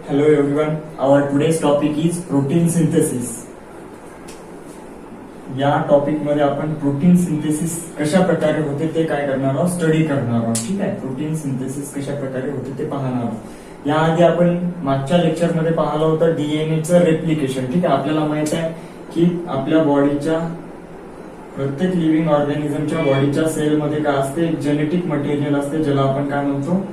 Hello everyone, our today's topic is protein synthesis. या topic मध्ये आपण प्रोटीन सिंथेसिस कशा प्रकारे होते ते काय करणार आहोत, स्टडी करणार आहोत. ठीक आहे, प्रोटीन सिंथेसिस कशा प्रकारे होते ते पाहणार आहोत. याआधी आपण मागच्या लेक्चर मध्ये पाहिलं होतं डीएनएचं रेप्लिकेशन. ठीक आहे, आपल्याला माहित आहे की आपल्या बॉडीच्या प्रत्येक लिव्हिंग ऑर्गॅनिझमच्या बॉडीच्या सेलमध्ये काय असते, एक जेनेटिक मटेरियल असते ज्याला आपण काय म्हणतो,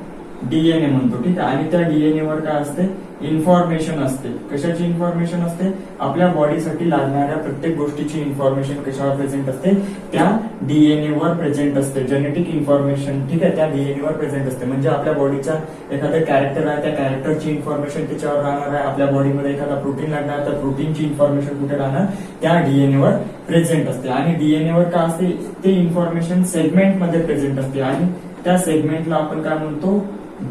डीएनए म्हणतो. ठीक आहे, आणि त्या डीएनए वर काय असते, इन्फॉर्मेशन असते. कशाची इन्फॉर्मेशन असते, आपल्या बॉडीसाठी लागणाऱ्या प्रत्येक गोष्टीची इन्फॉर्मेशन कशावर प्रेझेंट असते, त्या डीएनए वर प्रेझेंट असते. जेनेटिक इन्फॉर्मेशन ठीक आहे, त्या डीएनए वर प्रेझेंट असते. म्हणजे आपल्या बॉडीचा एखादा कॅरेक्टर आहे, त्या कॅरेक्टरची इन्फॉर्मेशन त्याच्यावर राहणार आहे. आपल्या बॉडीमध्ये एखादा प्रोटीन लागणार, तर प्रोटीनची इन्फॉर्मेशन कुठे राहणार, त्या डीएनए वर प्रेझेंट असते. आणि डीएनए वर काय असते, ते इन्फॉर्मेशन सेगमेंट मध्ये प्रेझेंट असते. आणि त्या सेगमेंटला आपण काय म्हणतो,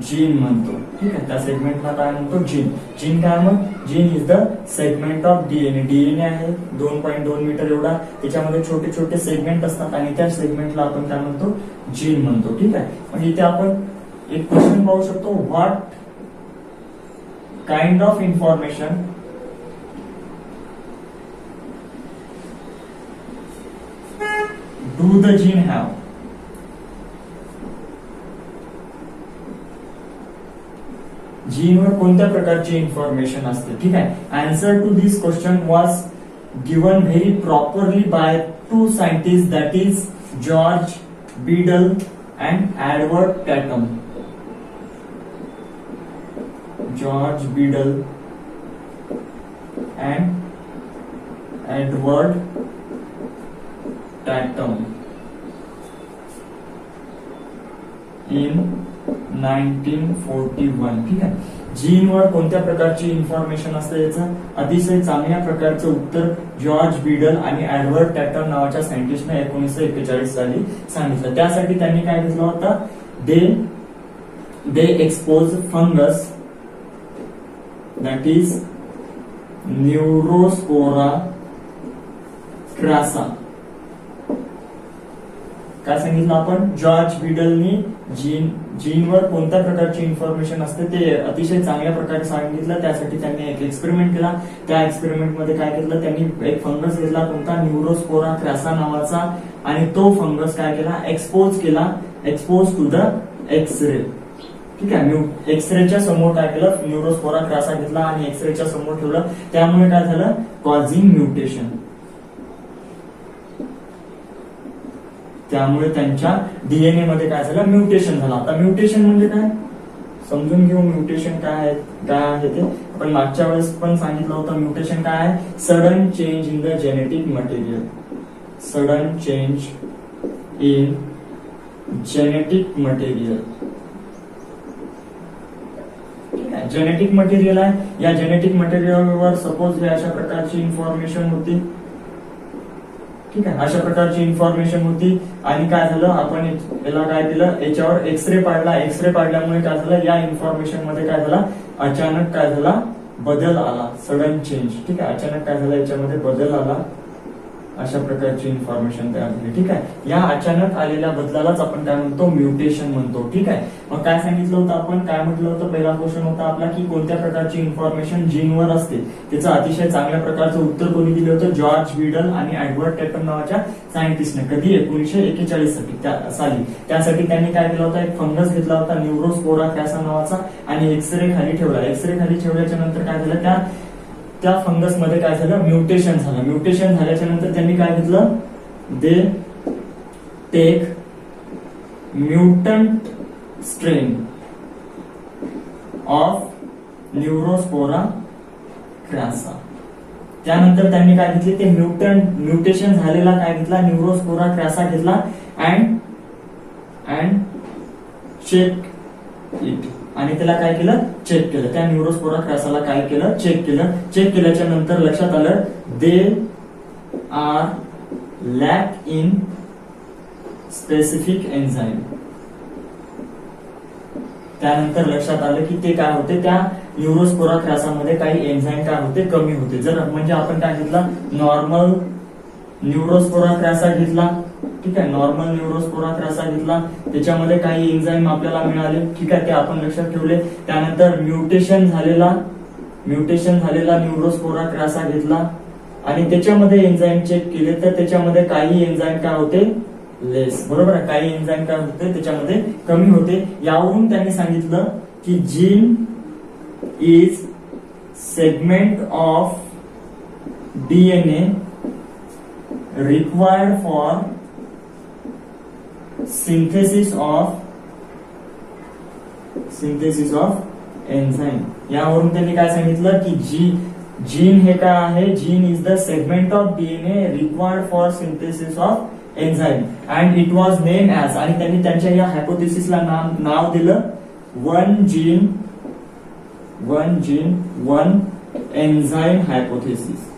जीन म्हणतो. ठीक आहे, त्या सेगमेंटला काय म्हणतो, जीन. जीन काय, मग gene is the segment of DNA. DNA आहे 2.2 मीटर एवढा, त्याच्यामध्ये छोटे छोटे सेगमेंट असतात आणि त्या सेगमेंटला आपण काय म्हणतो, जीन म्हणतो. ठीक आहे, मग इथे आपण एक क्वेश्चन पाहू शकतो, what kind of information do the gene have. जीनवर कोणत्या प्रकारची इन्फॉर्मेशन असते. ठीक आहे, answer to this question was given very properly by two scientist, that is George Beadle and Edward Tatum. George Beadle and Edward Tatum in 1941. ठीक आहे, जीनवर कोणत्या प्रकारची इन्फॉर्मेशन असते याचं अतिशय चांगल्या प्रकारचं उत्तर जॉर्ज बीडल आणि एडवर्ड टॅटम नावाच्या सायंटिस्टने 1941 साली सांगितलं. त्यासाठी त्यांनी काय घेतलं होतं, they expose fungus that is Neurospora crassa. काय सांगितलं आपण, जॉर्ज बीडलनी जीनवर कोणत्या प्रकारची इन्फॉर्मेशन असते ते अतिशय चांगल्या प्रकारे सांगितलं. त्यासाठी त्यांनी एक एक्सपेरिमेंट केला. त्या एक्सपेरिमेंट मध्ये काय केलं, त्यांनी एक फंगस घेतला कोणता, न्यूरोस्पोरा क्रासा नावाचा, आणि तो फंगस काय केला, एक्सपोज टू द एक्सरे. ठीक आहे, एक्सरेच्या समोर काय केलं, न्यूरोस्पोरा क्रासा घेतला आणि एक्सरेच्या समोर ठेवलं. त्यामुळे काय झालं, कॉझिंग म्युटेशन. त्यामुळे त्यांच्या डीएनए मध्ये काय झालं, म्युटेशन झालं. आता म्युटेशन म्हणजे काय समजून घेऊ. म्युटेशन काय आहे ते आपण मागच्या वेळेस पण सांगितलं होतं. म्युटेशन काय आहे, sudden change in the genetic material. Sudden change in genetic material. Genetic material आहे, या जेनेटिक मटेरियलवर सपोज हे अशा प्रकारची इन्फॉर्मेशन होती. ठीक आहे, अशा प्रकारची इन्फॉर्मेशन होती आणि काय झालं, आपण याला काय केलं, याच्यावर एक्सरे पाडला. एक्सरे पाडल्यामुळे काय झालं, या इन्फॉर्मेशन मध्ये काय झाला, अचानक काय झाला, बदल आला, सडन चेंज. ठीक आहे, अचानक काय झालं, याच्यामध्ये बदल आला, अशा प्रकारची इन्फॉर्मेशन तयार झाली. ठीक आहे, या अचानक आलेल्या बदलालाच आपण काय म्हणतो, म्युटेशन म्हणतो. ठीक आहे, मग काय सांगितलं होतं आपण, काय म्हटलं होतं, पहिला क्वेश्चन होता आपला की कोणत्या प्रकारची इन्फॉर्मेशन जीनवर असते. त्याचं अतिशय चांगल्या प्रकारचं उत्तर कोणी दिलं होतं, जॉर्ज बीडल आणि एडवर्ड टॅटम नावाच्या सायंटिस्टने. कधी, 1941 साली. त्यासाठी त्यांनी काय केलं होतं, एक फंगस घेतला होता न्यूरोस्पोरा क्रासा नावाचा आणि एक्सरे खाली ठेवला. एक्सरे खाली ठेवल्याच्या नंतर काय झालं, त्या फंगस मध्ये काय झालं, म्युटेशन झालं. म्युटेशन झाल्याच्या नंतर त्यांनी काय घेतलं, they take mutant strain of Neurospora crassa. त्यानंतर त्यांनी काय घेतले, ते म्युटेशन झालेला काय घेतला, न्यूरोस्पोरा क्रासा घेतला अँड चेक इट. आणि त्याला काय केलं, चेक केलं. त्या न्यूरोस्पोरा क्रासाला काय केलं, चेक केलं. चेक केल्याच्या नंतर लक्षात आलं, they are lack in specific enzyme. त्यानंतर लक्षात आलं की ते काय होते, त्या न्यूरोस्पोरा क्रासामध्ये काही एन्झाईम काय होते, कमी होते. जर म्हणजे आपण काय घेतला, नॉर्मल न्यूरोस्पोरा क्रासा घेतला ठीक आहे. नॉर्मल न्यूरोस्पोरा क्रॅसा घेतला, त्याच्यामध्ये काही एन्झाईम आपल्याला मिळाले, ठीक आहे, ते आपण लक्षात ठेवले. त्यानंतर म्युटेशन झालेला न्यूरोस्पोरा क्रॅसा घेतला आणि त्याच्यामध्ये एन्झाईम चेक केले, तर त्याच्यामध्ये काही एन्झाईम काय होते, लेस, बरोबर आहे. काही एन्झाईम काय होते, त्याच्यामध्ये कमी होते. यावरून त्यांनी सांगितलं की gene is segment of DNA required for synthesis of enzyme. यावरून त्यांनी काय सांगितलं की जीन हे काय आहे, gene is the segment of DNA required for synthesis of enzyme and it was name as, आणि त्यांनी त्यांच्या या हायपोथेसिसला नाव दिलं one gene one enzyme hypothesis.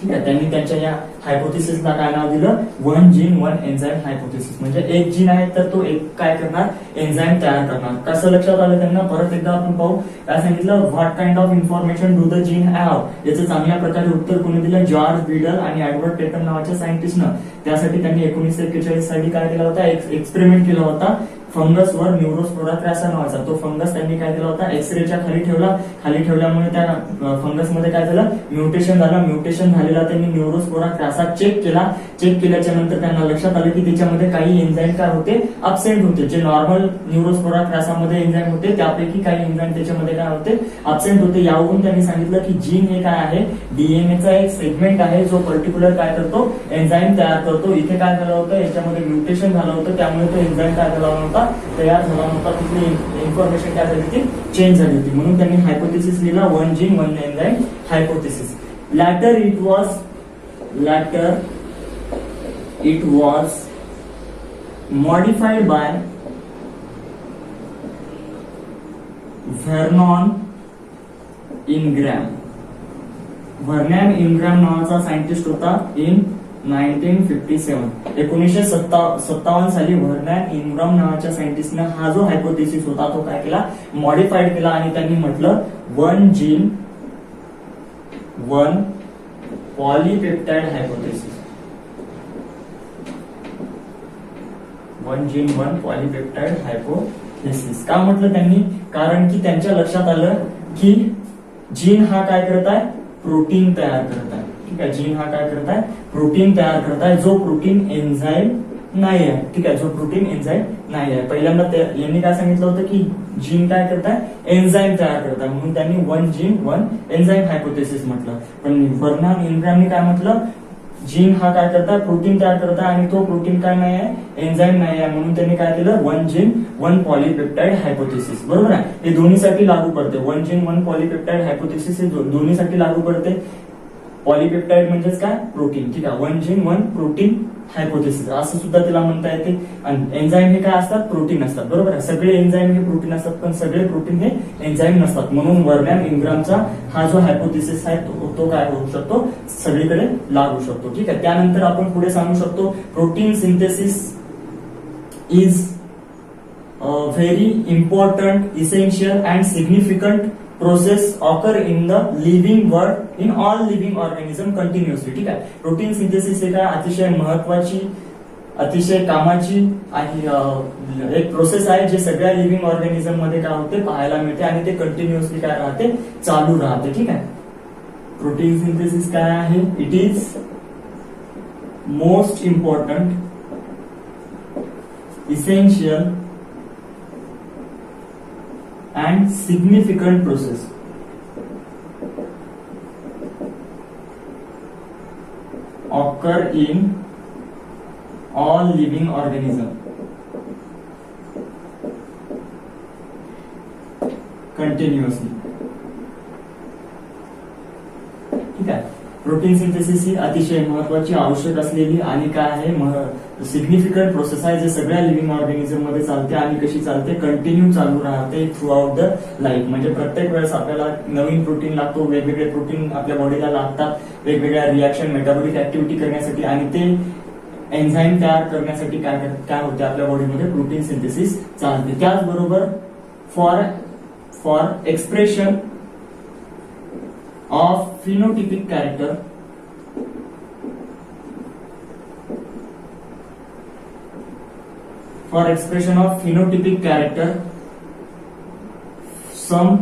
ठीक आहे. त्यांनी त्यांच्या या हायपोथेसिसला काय नाव दिलं, one gene one enzyme hypothesis. म्हणजे एक जीन आहे तर तो एक काय करणार, एन्झाईम तयार करणार. कसं लक्षात आलं त्यांना, परत एकदा आपण पाहू. काय सांगितलं, what kind of information do the gene have. याचं चांगल्या प्रकारे उत्तर कोणी दिलं, जॉर्ज बीडल आणि एडवर्ड टेटम नावाच्या सायंटिस्टनं. त्यासाठी त्यांनी 1941 साली काय केला होता, एक्सपेरिमेंट केला होता फंगसवर, न्यूरोस्पोरा क्रॅसा नावाचा. तो फंगस त्यांनी काय केला होता, एक्सरेच्या खाली ठेवला. खाली ठेवल्यामुळे त्या फंगसमध्ये काय झालं, म्युटेशन झालं. म्युटेशन झालेला त्यांनी न्यूरोस्पोरा क्रॅसा चेक केला. चेक केल्याच्या नंतर त्यांना लक्षात आलं की त्याच्यामध्ये काही एन्झाईम काय होते, अब्सेंट होते. जे नॉर्मल न्यूरोस्पोरा क्रॅसामध्ये एन्झाईम होते त्यापैकी काही एन्झाईम त्याच्यामध्ये काय होते, अब्सेंट होते. यावरून त्यांनी सांगितलं की जीन हे काय आहे, डीएनएचा एक सेगमेंट आहे जो पर्टिक्युलर काय करतो, एन्झाईम तयार करतो. इथे काय झालं होतं, याच्यामध्ये म्युटेशन झालं होतं, त्यामुळे तो एन्झाईम काय झाला नव्हता, तयार झाला नव्हता. तिथली इन्फॉर्मेशन काय झाली, ती चेंज झाली होती. म्हणून त्यांनी हायपोथेसिस लिहिला one gene one enzyme hypothesis. Later it was modified by Vernon Ingram. Vernon Ingram नावाचा सायंटिस्ट होता इन 1957. 1957 साली व्हर्नन इन्ग्रॅम नावाच्या सायंटिस्टने हा जो हायपोथेसिस होता तो काय केला, मॉडिफाईड केला आणि त्यांनी म्हटलं one gene one polypeptide hypothesis. One gene one polypeptide hypothesis का म्हटलं त्यांनी, कारण की त्यांच्या लक्षात आलं की जीन हा काय करत आहे, प्रोटीन तयार करत आहे. ठीक आहे, जीन हा काय करत आहे, प्रोटीन तयार करत आहे, जो प्रोटीन एन्झाईम नाही आहे. ठीक आहे, जो प्रोटीन एन्झाईम नाही आहे. पहिल्यांदा यांनी काय सांगितलं होतं की जीन काय करत आहे, एन्झाईम तयार करत आहे, म्हणून त्यांनी one gene one enzyme hypothesis म्हटलं. पण वर्नन इन्ग्रॅमने काय म्हटलं, जीन हा काय करता, प्रोटीन तयार करता आणि तो प्रोटीन काय नाही आहे, एन्झाईम नाही आहे. म्हणून त्यांनी काय केलं, one gene one polypeptide hypothesis. बरोबर आहे, हे दोन्हीसाठी लागू पडते. One gene one polypeptide hypothesis हे दोन्हीसाठी लागू पडते. पॉलीपेप्टाइड म्हणजेच काय, प्रोटीन. ठीक आहे, one gene one protein hypothesis असं सुद्धा तिला म्हणता येते. आणि एन्झाईम हे काय असतात, प्रोटीन असतात. बरोबर आहे, सगळे एन्झाईम हे प्रोटीन असतात पण सगळे प्रोटीन हे एन्झाईम नसतात. म्हणून वर्नन इन्ग्रॅमचा हा जो हायपोथेसिस आहे तो काय होऊ शकतो, सगळीकडे लागू शकतो. ठीक आहे, त्यानंतर आपण पुढे सांगू शकतो protein synthesis is very important, essential and significant process occur in the living world, in all living organism continuously. ठीक आहे, प्रोटीन सिंथेसिस हे काय अतिशय महत्वाची, अतिशय कामाची एक प्रोसेस आहे जे सगळ्या लिव्हिंग ऑर्गॅनिझम मध्ये काय होते, पाहायला मिळते आणि ते कंटिन्युअसली काय राहते, चालू राहते. ठीक आहे, प्रोटीन सिंथेसिस काय आहे, it is most important, essential and significant process occur in all living organism continuously. ठीक आहे, प्रोटीन सिंथेसिस ही अतिशय महत्वाची, आवश्यक असलेली आणि काय आहे, सिग्निफिकंट प्रोसेस आहे जे सगळ्या लिव्हिंग ऑर्गॅनिझम मध्ये चालते. आणि कशी चालते, कंटिन्यू चालू राहते थ्रू आउट द लाईफ. म्हणजे प्रत्येक वेळेस आपल्याला नवीन प्रोटीन लागतो, वेगवेगळे प्रोटीन आपल्या बॉडीला लागतात वेगवेगळ्या रिॲक्शन, मेटाबॉलिक ऍक्टिव्हिटी करण्यासाठी आणि ते एन्झाईम तयार करण्यासाठी काय होते, आपल्या बॉडीमध्ये प्रोटीन सिंथेसिस चालते. त्याचबरोबर for expression of phenotypic character for expression of phenotypic character some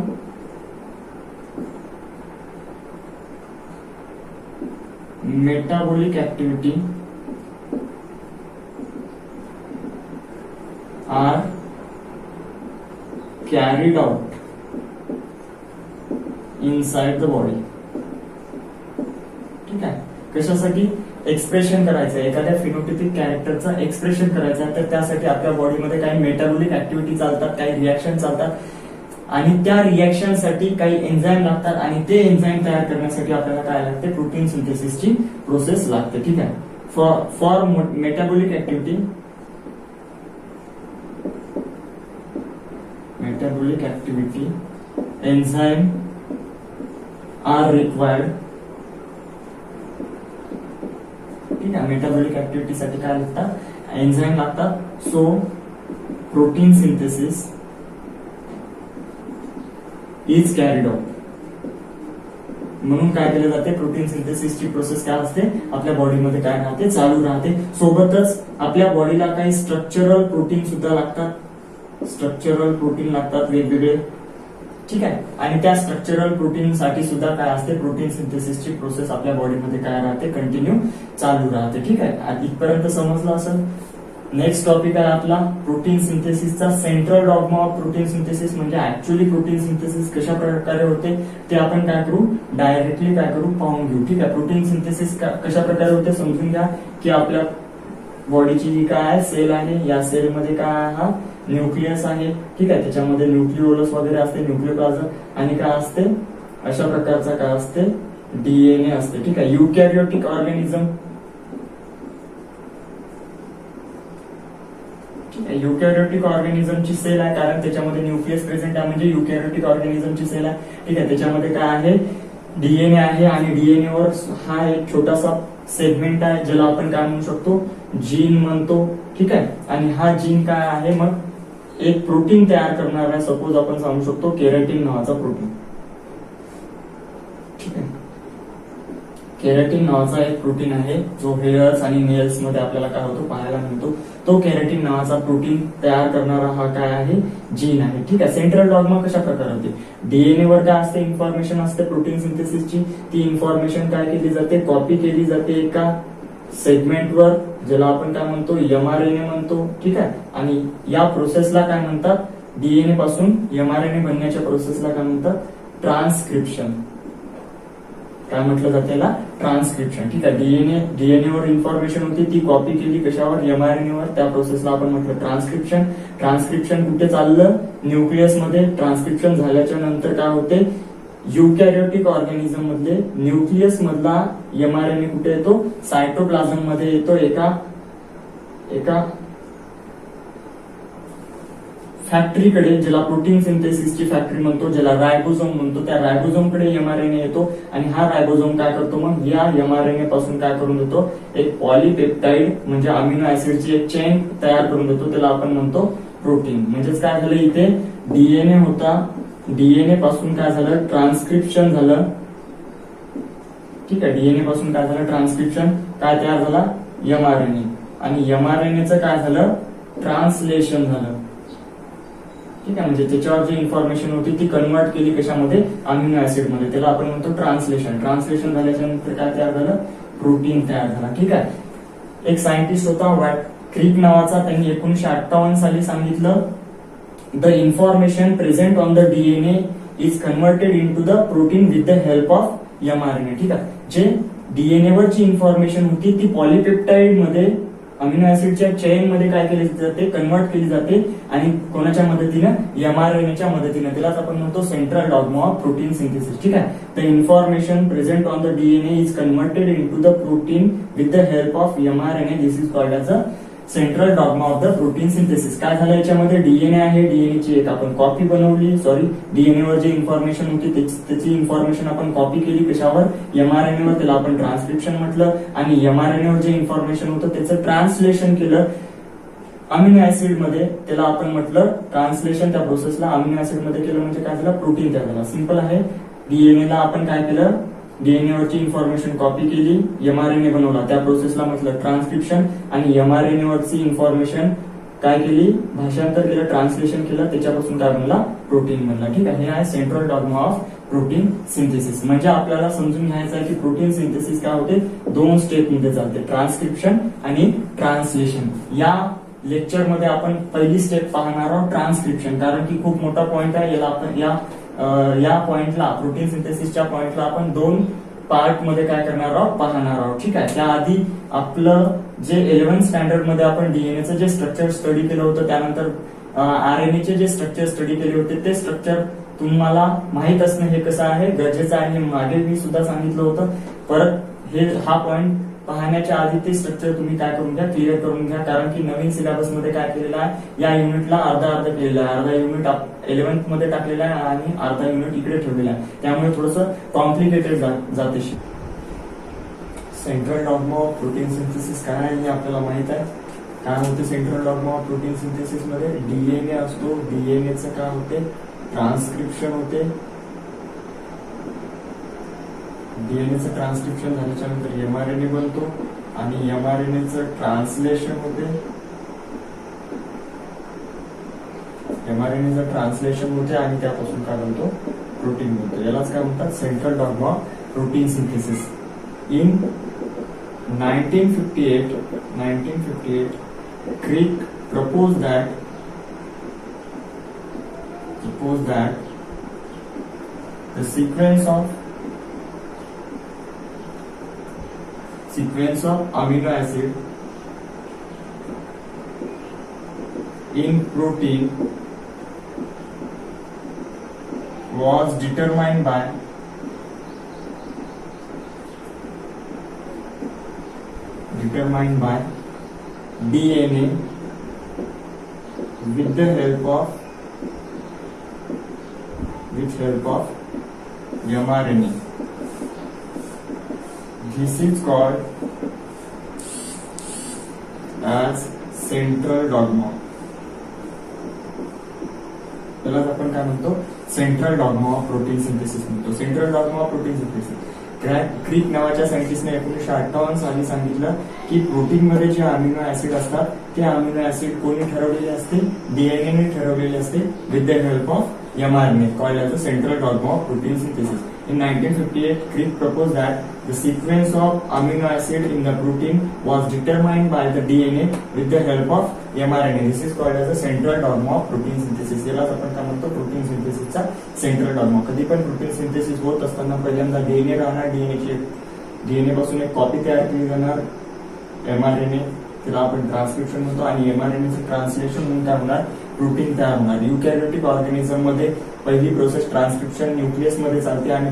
metabolic activity are carried out inside the body. ठीक आहे. कशासाठी? एक्सप्रेशन करायचं आहे, एखाद्या फिनोटिपिक कॅरेक्टरचं एक्सप्रेशन करायचं आहे, तर त्यासाठी आपल्या बॉडीमध्ये काही मेटाबॉलिक ऍक्टिव्हिटी चालतात, काही रिॲक्शन चालतात आणि त्या रिॲक्शन साठी काही एन्झाईम लागतात आणि ते एन्झाईम तयार करण्यासाठी आपल्याला काय लागते? प्रोटीन सिंथेसिसची प्रोसेस लागते. ठीक आहे. For metabolic activity enzyme are required. ठीक आहे. मेटाबॉलिक ऍक्टिव्हिटी साठी काय लागतात? एन्झाईम लागतात. So protein synthesis is carried out. म्हणून काय केलं जाते? प्रोटीन सिंथेसिसची प्रोसेस काय असते? आपल्या बॉडीमध्ये काय राहते? चालू राहते. सोबतच आपल्या बॉडीला काही स्ट्रक्चरल प्रोटीन सुद्धा लागतात. स्ट्रक्चरल प्रोटीन लागतात वेगवेगळे. ठीक आहे. आणि त्या स्ट्रक्चरल प्रोटीन साठी सुद्धा काय असते? प्रोटीन सिंथेसिसची प्रोसेस आपल्या बॉडीमध्ये काय राहते? कंटिन्यू चालू राहते. ठीक आहे. इथपर्यंत समजलं असेल. नेक्स्ट टॉपिक आहे आपला प्रोटीन सिंथेसिसचा central dogma of protein synthesis, म्हणजे ऍक्च्युअली प्रोटीन सिंथेसिस कशा प्रकारे होते ते आपण काय करू? डायरेक्टली काय करू? पाहून घेऊ. ठीक आहे. प्रोटीन सिंथेसिस कशा प्रकारे होते समजून घ्या की आपल्या बॉडीची जी काय आहे सेल आहे, या सेलमध्ये काय आहे? हा न्यूक्लियस आहे. ठीक आहे. त्याच्यामध्ये न्यूक्लिओलस वगैरे असते, न्यूक्लियोप्लाझम, आणि काय असते? अशा प्रकारचा काय असते? डीएनए असते. ठीक आहे. युकॅरियोटिक ऑर्गॅनिझम. युकॅरियोटिक ऑर्गॅनिझमची सेल आहे, कारण त्याच्यामध्ये न्यूक्लियस प्रेझेंट आहे, म्हणजे युकॅरियोटिक ऑर्गॅनिझमची सेल आहे. ठीक आहे. त्याच्यामध्ये काय आहे? डीएनए आहे आणि डीएनए वर हा एक छोटासा सेगमेंट आहे ज्याला आपण काय म्हणू शकतो? जीन म्हणतो. ठीक आहे. आणि हा जीन काय आहे? मग एक प्रोटीन तयार करणार आहे. सपोज आपण सांगू शकतो केराटिन नावाचा प्रोटीन. ठीक आहे. केराटिन नावाचा एक प्रोटीन आहे जो हेअर्स आणि नेल्स मध्ये आपल्याला काय होतो? पाहायला मिळतो. तो केराटिन नावाचा प्रोटीन तयार करणारा हा काय आहे? जीन आहे. ठीक आहे. सेंट्रल डॉग्मा कशा प्रकारे होते? डीएनए वर काय असते? इन्फॉर्मेशन असते प्रोटीन सिंथेसिसची. ती इन्फॉर्मेशन काय केली जाते? कॉपी केली जाते एका सेगमेंटवर, ज्याला आपण काय म्हणतो? एमआरएनए म्हणतो. ठीक आहे. आणि या प्रोसेसला काय म्हणतात? डीएनए पासून एमआरएनए बनण्याच्या प्रोसेसला काय म्हणतात? ट्रान्सक्रिप्शन. काय म्हटलं जाते याला? ट्रान्सक्रिप्शन. ठीक आहे. डीएनए वर इन्फॉर्मेशन होती, ती कॉपी केली कशावर? एमआरएनए वर. त्या प्रोसेसला आपण म्हटलं ट्रान्सक्रिप्शन. ट्रान्सक्रिप्शन कुठे चाललं? न्यूक्लियस मध्ये. ट्रान्सक्रिप्शन झाल्याच्या नंतर काय होते? युकॅरियोटिक ऑर्गॅनिझम मधले न्यूक्लियस मधला एमआरएनए कुठे येतो? सायटोप्लाझम मध्ये येतो. एका फॅक्टरीकडे, ज्याला प्रोटीन सिंथेसिसची फॅक्टरी म्हणतो, ज्याला रायबोझोम म्हणतो, त्या रायबोझोमकडे एमआरएनए येतो आणि हा रायबोझोम काय करतो? मग या एमआरएनए पासून काय करून देतो? एक पॉलीपेप्टाइड म्हणजे अमिनो ऍसिडची एक चेन तयार करून देतो. त्याला आपण म्हणतो प्रोटीन. म्हणजेच काय झालं? इथे डीएनए होता, डीएनए पासून काय झालं? ट्रान्सक्रिप्शन झालं. ठीक आहे. डीएनए पासून काय झालं? ट्रान्सक्रिप्शन. काय तयार झाला? एमआरएनए. आणि एमआरएनएचं काय झालं? ट्रान्सलेशन झालं. ठीक आहे. म्हणजे त्याच्यावर जी इन्फॉर्मेशन होती ती कन्वर्ट केली कशामध्ये? अमिनो ऍसिड मध्ये. त्याला आपण म्हणतो ट्रान्सलेशन. ट्रान्सलेशन झाल्याच्या नंतर काय तयार झालं? प्रोटीन तयार झाला. ठीक आहे. एक सायंटिस्ट होता क्रिक नावाचा, त्यांनी 1958 साली सांगितलं the information present on the DNA is converted into the protein with the help of mRNA. ठीक आहे. जे डीएनए वरची इन्फॉर्मेशन होती ती पॉलीपेप्टाइड मध्ये, अमिनो ऍसिडच्या चेन मध्ये काय केली जाते? कन्वर्ट केली जाते. आणि कोणाच्या मदतीनं? एमआरएनएच्या मदतीनं. त्यालाच आपण म्हणतो central dogma of protein synthesis. ठीक आहे. The information present on the DNA is converted into the protein with the help of mRNA. This is called as a central dogma of the protein synthesis. काय झालं? याच्यामध्ये DNA आहे, डीएनएची एक आपण copy बनवली. DNA वर जी information होती त्याची इन्फॉर्मेशन आपण कॉपी केली कशावर? एमआरएनए वर. त्याला आपण ट्रान्सक्रिप्शन म्हटलं. आणि एमआरएनए वर जे इन्फॉर्मेशन होतं त्याचं ट्रान्सलेशन केलं अमिनो ऍसिड मध्ये. त्याला आपण म्हटलं ट्रान्सलेशन. त्या प्रोसेसला अमिनो ऍसिड मध्ये केलं म्हणजे काय झालं? प्रोटीन तयार झाला. सिंपल आहे. डीएनए ला आपण काय केलं? डीएनए वरची इन्फॉर्मेशन कॉपी केली, एमआरएनए बनवला. त्या प्रोसेसला म्हटलं ट्रान्सक्रिप्शन. आणि एमआरएनए वरची इन्फॉर्मेशन काय केली, भाषांतर केलं, ट्रान्सलेशन केलं, त्याच्यापासून काय बनला, प्रोटीन बनला. ठीक आहे, हे आहे central dogma of protein synthesis. म्हणजे आपल्याला समजून घ्यायचं आहे की प्रोटीन सिंथेसिस काय होते, 2 स्टेप मध्ये चालते, ट्रान्सक्रिप्शन आणि ट्रान्सलेशन. या लेक्चर मध्ये आपण पहिली स्टेप पाहणार आहोत, ट्रान्सक्रिप्शन, कारण की खूप मोठा पॉइंट आहे. याला आपण या पॉइंटला, प्रोटीन सिंथेसिसच्या पॉइंटला आपण 2 पार्ट मध्ये काय करणार आहोत, पाहणार आहोत. ठीक आहे, त्याआधी आपलं जे 11th स्टँडर्ड मध्ये आपण डीएनएचं जे स्ट्रक्चर स्टडी केलं होतं, त्यानंतर आरएनएचे जे स्ट्रक्चर स्टडी केले होते, ते स्ट्रक्चर तुम्हाला माहित असणं हे कसं आहे, गरजेचं आहे. मागे मी सुद्धा सांगितलं होतं. परत हा पॉइंट पाहण्याच्या आधी ते स्ट्रक्चर तुम्ही काय करून घ्या, क्लिअर करून घ्या, कारण की नवीन सिलेबस मध्ये काय केलेलं आहे, या युनिटला अर्धा केलेलं आहे. अर्धा युनिट 11th मध्ये टाकलेला आहे आणि अर्धा युनिट इकडे ठेवलेला आहे. त्यामुळे थोडंसं कॉम्प्लिकेटेड जाते. Central dogma of protein synthesis काय आहे हे आपल्याला माहित आहे. काय होते central dogma of protein synthesis मध्ये, डीएनए असतो, डीएनएचं काय होते, ट्रान्सक्रिप्शन होते. डीएनएचं ट्रान्सक्रिप्शन झाल्याच्या नंतर एमआरएनए बनतो आणि एमआरएनएचं ट्रान्सलेशन होते. एमआरएनएचं ट्रान्सलेशन होते आणि त्यापासून काय बनतो, प्रोटीन बनतो. यालाच काय म्हणतात, central dogma of protein synthesis. In 1958, Crick proposed that the sequence of amino acid in protein was determined by DNA with the help of mRNA. This is called as central dogma. त्यालाच आपण काय म्हणतो, central dogma of protein synthesis म्हणतो. Central dogma of protein synthesis Crick नावाच्या सायंटिस्टने 1958 साली सांगितलं की प्रोटीन मध्ये जे अमिनो ऍसिड असतात ते अमिनो ऍसिड कोणी ठरवलेले असते, डीएनए ठरवलेले असते with the help of mRNA, called as a central dogma of protein synthesis. In 1958, Crick proposed that the sequence of amino acid in the protein was determined by the DNA with the help of mRNA. This is called as a central dogma of protein synthesis. यालाच आपण काय म्हणतो, protein सिंथेसिसचा central dogma. कधी पण protein synthesis होत असताना पहिल्यांदा डीएनए राहणार, डीएनए पासून एक कॉपी तयार केली जाणार, एमआरएनए, त्याला आपण ट्रान्सक्रिप्शन म्हणतो, आणि एमआरएनएचं ट्रान्सलेशन म्हणून काय होणार, प्रोटीन तयार होणार. युकॅरियोटिक ऑर्गॅनिझम मध्ये पहिली प्रोसेस ट्रान्सक्रिप्शन न्यूक्लियस मध्ये चालते आणि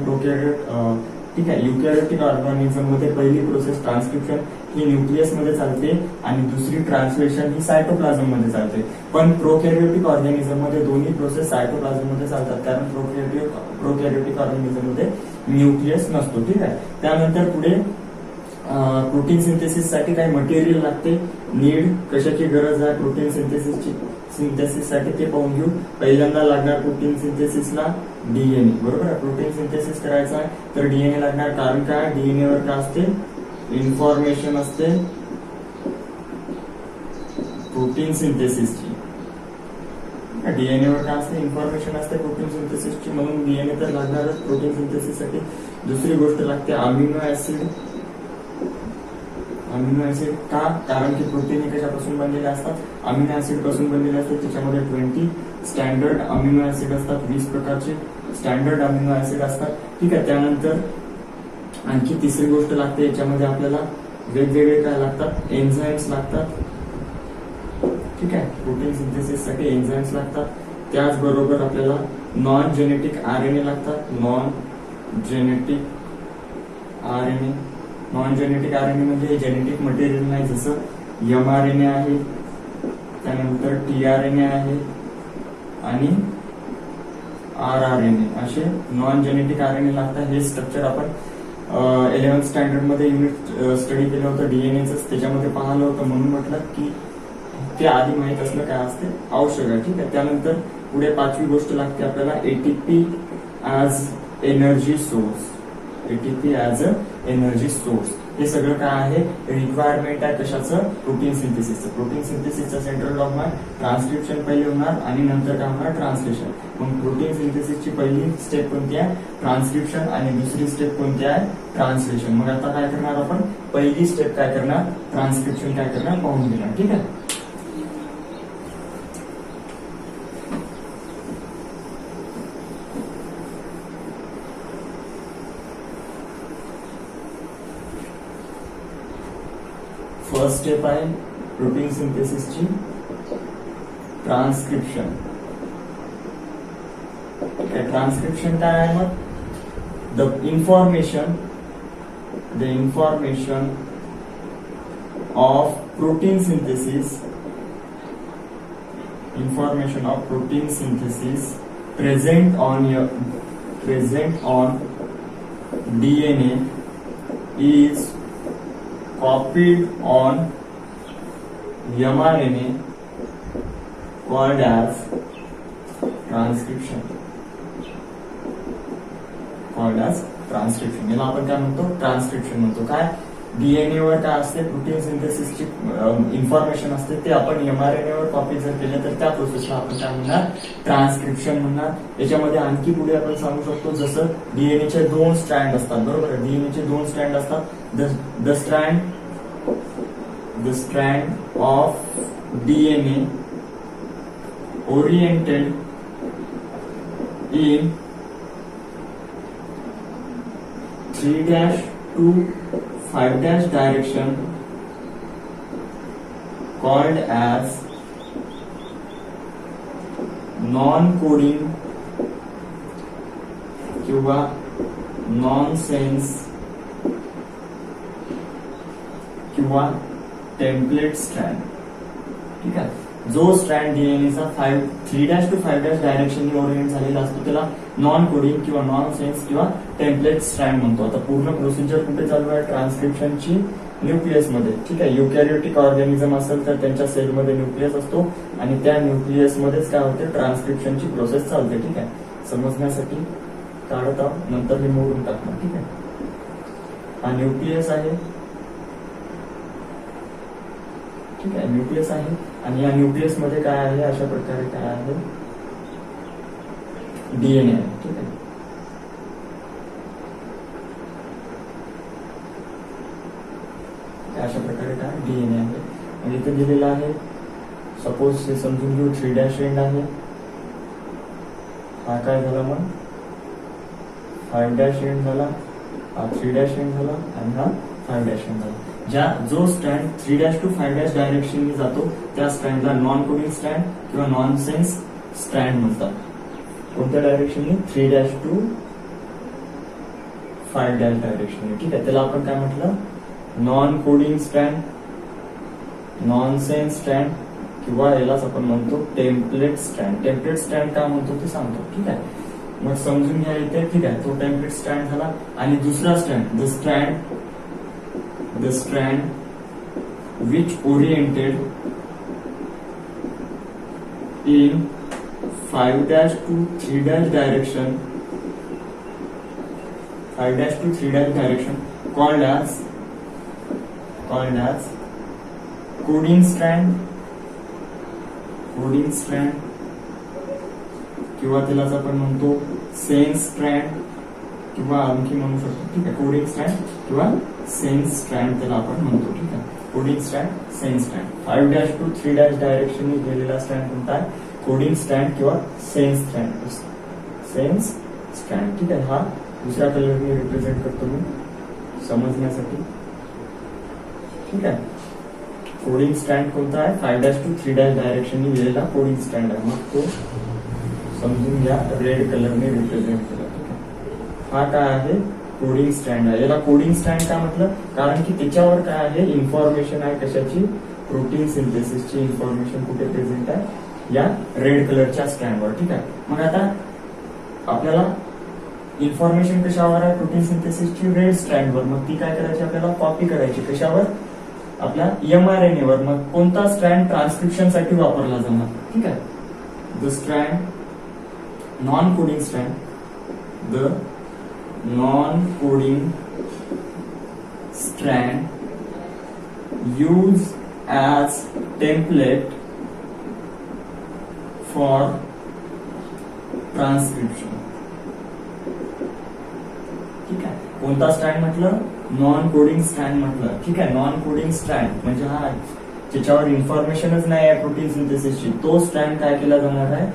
ठीक आहे, युकॅरियोटिक ऑर्गॅनिझम मध्ये पहिली प्रोसेस ट्रान्सक्रिप्शन ही न्यूक्लियस मध्ये चालते आणि दुसरी ट्रान्सलेशन ही सायटोप्लाझम मध्ये चालते. पण प्रोकॅरियोटिक ऑर्गॅनिझम मध्ये दोन्ही प्रोसेस सायटोप्लाझम मध्ये चालतात, कारण प्रोकॅरियोटिक ऑर्गॅनिझम मध्ये न्यूक्लियस नसतो. ठीक आहे, त्यानंतर पुढे प्रोटीन सिंथेसिस साठी काही मटेरियल लागते, नीड, कशाची गरज आहे प्रोटीन सिंथेसिस साठी ते पाहून घेऊ. पहिल्यांदा लागणार प्रोटीन सिंथेसिसला डीएनए. बरोबर आहे, प्रोटीन सिंथेसिस करायचं आहे तर डीएनए लागणार, कारण काय, डीएनए वर काय असते, इन्फॉर्मेशन असते प्रोटीन सिंथेसिसची. डीएनए वर काय असते, इन्फॉर्मेशन असते प्रोटीन सिंथेसिसची, म्हणून डीएनए तर लागणारच प्रोटीन सिंथेसिस साठी. दुसरी गोष्ट लागते अमिनो ऍसिड. अमिनो ऍसिड का, कारण की प्रोटीन कशापासून बनलेले असतात, अमिनो ऍसिड पासून बनलेले असतात. त्याच्यामध्ये 20 स्टँडर्ड अमिनो ऍसिड असतात, 20 प्रकारचे स्टँडर्ड अमिनो ऍसिड असतात. ठीक आहे, त्यानंतर आणखी तिसरी गोष्ट लागते, याच्यामध्ये आपल्याला वेगवेगळे काय लागतात, एन्झाइम्स लागतात. ठीक आहे, प्रोटीन सिंथेसिस साठी एन्झाइम्स लागतात. त्याचबरोबर आपल्याला नॉन जेनेटिक आरएनए लागतात. नॉन जेनेटिक आरएनए म्हणजे जेनेटिक मटेरियल नाही, जसं एमआरएनए आहे, त्यानंतर टीआरएनए आहे आणि आरआरएनए, असे नॉन जेनेटिक आरएनए लागतात. हे स्ट्रक्चर आपण 11th स्टँडर्ड मध्ये युनिट स्टडी केलं होतं, डीएनएच त्याच्यामध्ये पाहिलं होतं, म्हणून म्हटलं की ते आधी माहित असणं काय असते आवश्यक आहे. ठीक आहे, त्यानंतर पुढे 5वी गोष्ट लागते आपल्याला, ATP as energy source. ATP as a energy source. हे सगळं काय आहे, रिक्वायरमेंट आहे कशाचं, प्रोटीन सिंथेसिसचं. प्रोटीन सिंथेसिसचा सेंट्रल डॉग्मा ट्रान्सक्रिप्शन पहिले होणार आणि नंतर काय होणार, ट्रान्सलेशन. मग प्रोटीन सिंथेसिसची पहिली स्टेप कोणती आहे, ट्रान्सक्रिप्शन, आणि दुसरी स्टेप कोणती आहे, ट्रान्सलेशन. मग आता काय करणार आपण, पहिली स्टेप काय करणार, ट्रान्सक्रिप्शन काय करणार पाहून घेणार. ठीक आहे. फर्स्ट स्टेप आहे प्रोटीन सिंथेसिसची ट्रान्सक्रिप्शन. ट्रान्सक्रिप्शन काय आहे, मग the information of protein synthesis present on DNA is copied on mRNA called as transcription. याला आपण काय म्हणतो, ट्रान्सक्रिप्शन म्हणतो. काय, डीएनए वर काय असते, प्रोटीन सिंथेसिसची इन्फॉर्मेशन असते, ते आपण एमआरएनए वर कॉपी जर केलं तर त्या प्रोसेसला आपण काय म्हणणार, ट्रान्सक्रिप्शन म्हणणार. याच्यामध्ये आणखी पुढे आपण सांगू शकतो, जसं डीएनएचे 2 स्ट्रँड असतात, बरोबर. डीएनएचे 2 स्ट्रँड असतात. The strand of DNA oriented in 3' to 5' direction called as non-coding किंवा नॉनसेन्स किंवा टेम्पलेट स्ट्रँड. ठीक आहे. जो स्ट्रँड डीएनएचा 3' to 5' डायरेक्शननी ओरिएंट झालेला असतो त्याला नॉन कोडिंग किंवा नॉन सेन्स किंवा टेम्पलेट स्ट्रँड म्हणतो. आता पूर्ण प्रोसिजर कुठे चालू आहे, ट्रान्सक्रिप्शनची न्यूक्लियस मध्ये. ठीक आहे. युकॅरियोटिक ऑर्गॅनिझम असेल तर त्यांच्या सेलमध्ये न्यूक्लियस असतो आणि त्या न्यूक्लियस मध्येच काय होते, ट्रान्सक्रिप्शनची प्रोसेस चालते. ठीक आहे. समजण्यासाठी काढत आहोत, नंतर मी मोडून टाकणार. ठीक आहे. हा न्यूक्लियस आहे. ठीक आहे. न्यूक्लियस आहे आणि या न्यूक्लियस मध्ये काय आहे, अशा प्रकारे काय आहे, डीएनए आहे. ठीक आहे. अशा प्रकारे काय डीएनए आहे आणि इथे दिलेलं आहे. सपोज हे समजून घेऊ 3' एंड आहे. हा काय झाला, मग 5' एंड झाला, हा 3' एंड झाला आणि हा 5' एंड झाला. जो स्ट्रँड 3' to 5' डायरेक्शननी जातो त्या स्ट्रँडला नॉन कोडिंग स्ट्रँड किंवा नॉन सेन्स स्ट्रँड म्हणतात. कोणत्या डायरेक्शननी, 3' to 5' डायरेक्शननी. ठीक आहे. त्याला आपण काय म्हटलं, non coding strand, non sense strand किंवा यालाच आपण म्हणतो टेम्पलेट स्ट्रँड. टेम्पलेट स्ट्रँड काय म्हणतो ते सांगतो. ठीक आहे. मग समजून घ्या इथे. ठीक आहे. तो टेम्पलेट स्ट्रँड झाला आणि दुसरा strand, the strand which oriented in 5' to 3' direction, called as coding strand किंवा त्यालाच आपण म्हणतो सेन्स स्ट्रँड किंवा आणखी म्हणू शकतो. ठीक आहे. कोडिंग स्ट्रँड किंवा सेन्स स्ट्रँड त्याला आपण म्हणतो. ठीक आहे. Coding strand, sense strand. 5' to 3' डायरेक्शननी गेलेला स्ट्रँड कोणता आहे, कोडिंग स्ट्रँड किंवा सेन्स स्ट्रँड. ठीक आहे. हा दुसऱ्या कलरने रिप्रेझेंट करतो मी समजण्यासाठी. ठीक आहे. कोडिंग स्ट्रँड कोणता आहे, 5' to 3' डायरेक्शननी गेलेला कोडिंग स्ट्रँड आहे. मग तो समजून घ्या, रेड कलरने रिप्रेझेंट केला. ठीक आहे. हा काय आहे, कोडिंग स्ट्रँड आहे. याला कोडिंग स्ट्रँड का म्हटलं, कारण की त्याच्यावर काय आहे, इन्फॉर्मेशन आहे कशाची, प्रोटीन सिंथेसिसची इन्फॉर्मेशन कुठे प्रेझेंट आहे, या रेड कलरच्या स्ट्रँडवर. ठीक आहे. मग आता आपल्याला इन्फॉर्मेशन कशावर आहे, प्रोटीन सिंथेसिसची रेड स्ट्रँडवर. मग ती काय करायची, आपल्याला कॉपी करायची कशावर, आपल्या एमआरएनए वर. मग कोणता स्ट्रँड ट्रान्सक्रिप्शन साठी वापरला जाणार. ठीक आहे. The strand, non coding strand, the non coding strand use as template for transcription. ठीक आहे, कोणता स्ट्रँड म्हटलं? नॉन कोडिंग स्ट्रँड म्हटलं. ठीक आहे, नॉन कोडिंग स्ट्रँड म्हणजे हा ज्याच्यावर इन्फॉर्मेशनच नाही आहे प्रोटीन सिंथेसिसची, तो स्ट्रँड काय केला जाणार आहे?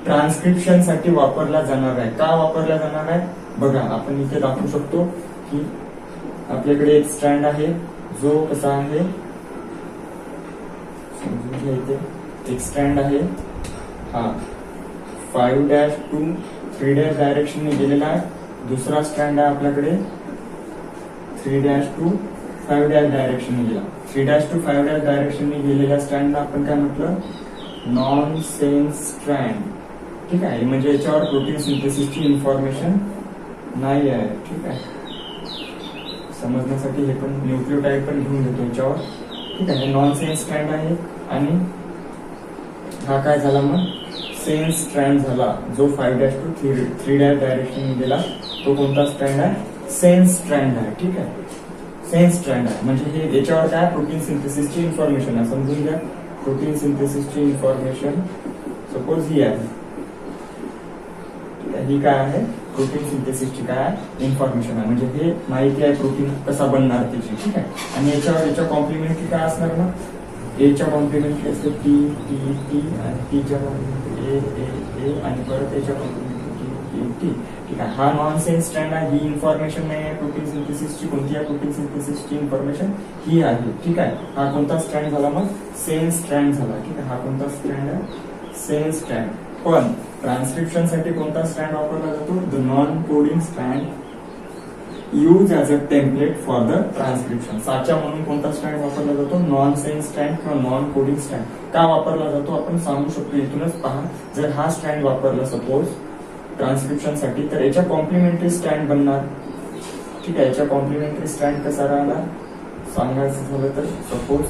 ट्रान्सक्रिप्शन साठी वापरला जाणार आहे. का वापरला जाणार आहे? बघा, आपण इथे दाखवू शकतो की आपल्याकडे एक स्ट्रँड आहे जो कसा आहे, समजून घ्या. इथे एक स्ट्रँड आहे, हा 5' to 3' डायरेक्शनने गेलेला आहे. दुसरा स्ट्रँड आहे आपल्याकडे 3' to 5' डायरेक्शनने गेला. 3' to 5' डायरेक्शनने गेलेल्या स्ट्रँडला आपण काय म्हटलं? Non sense strand. ठीक आहे, म्हणजे याच्यावर प्रोटीन सिंथेसिसची इन्फॉर्मेशन नाही आहे. ठीक आहे, समजण्यासाठी हे पण न्यूक्लियोटाइड पण घेऊन घेतो याच्यावर. ठीक आहे, नॉन सेन्स स्ट्रँड आहे आणि हा काय झाला मग? सेन्स स्ट्रँड झाला. जो 5' to 3' डायरेक्शन गेला तो कोणता स्ट्रँड आहे? सेन्स स्ट्रँड आहे. ठीक आहे, सेन्स स्ट्रँड आहे म्हणजे हे याच्यावर काय? प्रोटीन सिंथेसिसची इन्फॉर्मेशन आहे. समजून घ्या, प्रोटीन सिंथेसिसची इन्फॉर्मेशन सपोज ही आहे. ही काय आहे? प्रोटीन सिंथेसिसची काय इन्फॉर्मेशन आहे, म्हणजे हे माहिती आहे प्रोटीन कसा बनणार त्याची. ठीक आहे, आणि याच्या कॉम्प्लिमेंटरी काय असणार ना? एच्या कॉम्प्लिमेंटरी असते टी टी टी आणि टीच्या कॉम्प्लिमेंटरी ए आणि परत याच्या कॉम्प्लिमेंटरी टी. ठीक आहे, हा नॉन सेन्स स्ट्रँड आहे. ही इन्फॉर्मेशन नाही आहे प्रोटीन सिंथेसिसची. कोणती आहे प्रोटीन सिंथेसिसची इन्फॉर्मेशन? ही आहे. ठीक आहे, हा कोणता स्ट्रँड झाला मग? सेन्स स्ट्रँड झाला. ठीक आहे, हा कोणता स्ट्रँड आहे? Sense strand. पण ट्रान्सक्रिप्शन साठी कोणता स्ट्रँड वापरला जातो? The non coding strand use as a template for the transcription. साचा म्हणून कोणता स्ट्रँड वापरला जातो? नॉन सेन्स स्ट्रँड किंवा नॉन कोडिंग स्ट्रँड. का वापरला जातो आपण सांगू शकतो. इथूनच पहा, जर हा स्ट्रँड वापरला सपोज ट्रान्सक्रिप्शन साठी, तर याच्या कॉम्प्लिमेंटरी स्ट्रँड बनणार. ठीक आहे, याच्या कॉम्प्लिमेंटरी स्ट्रँड कसा राहणार सांगायचं झालं तर सपोज.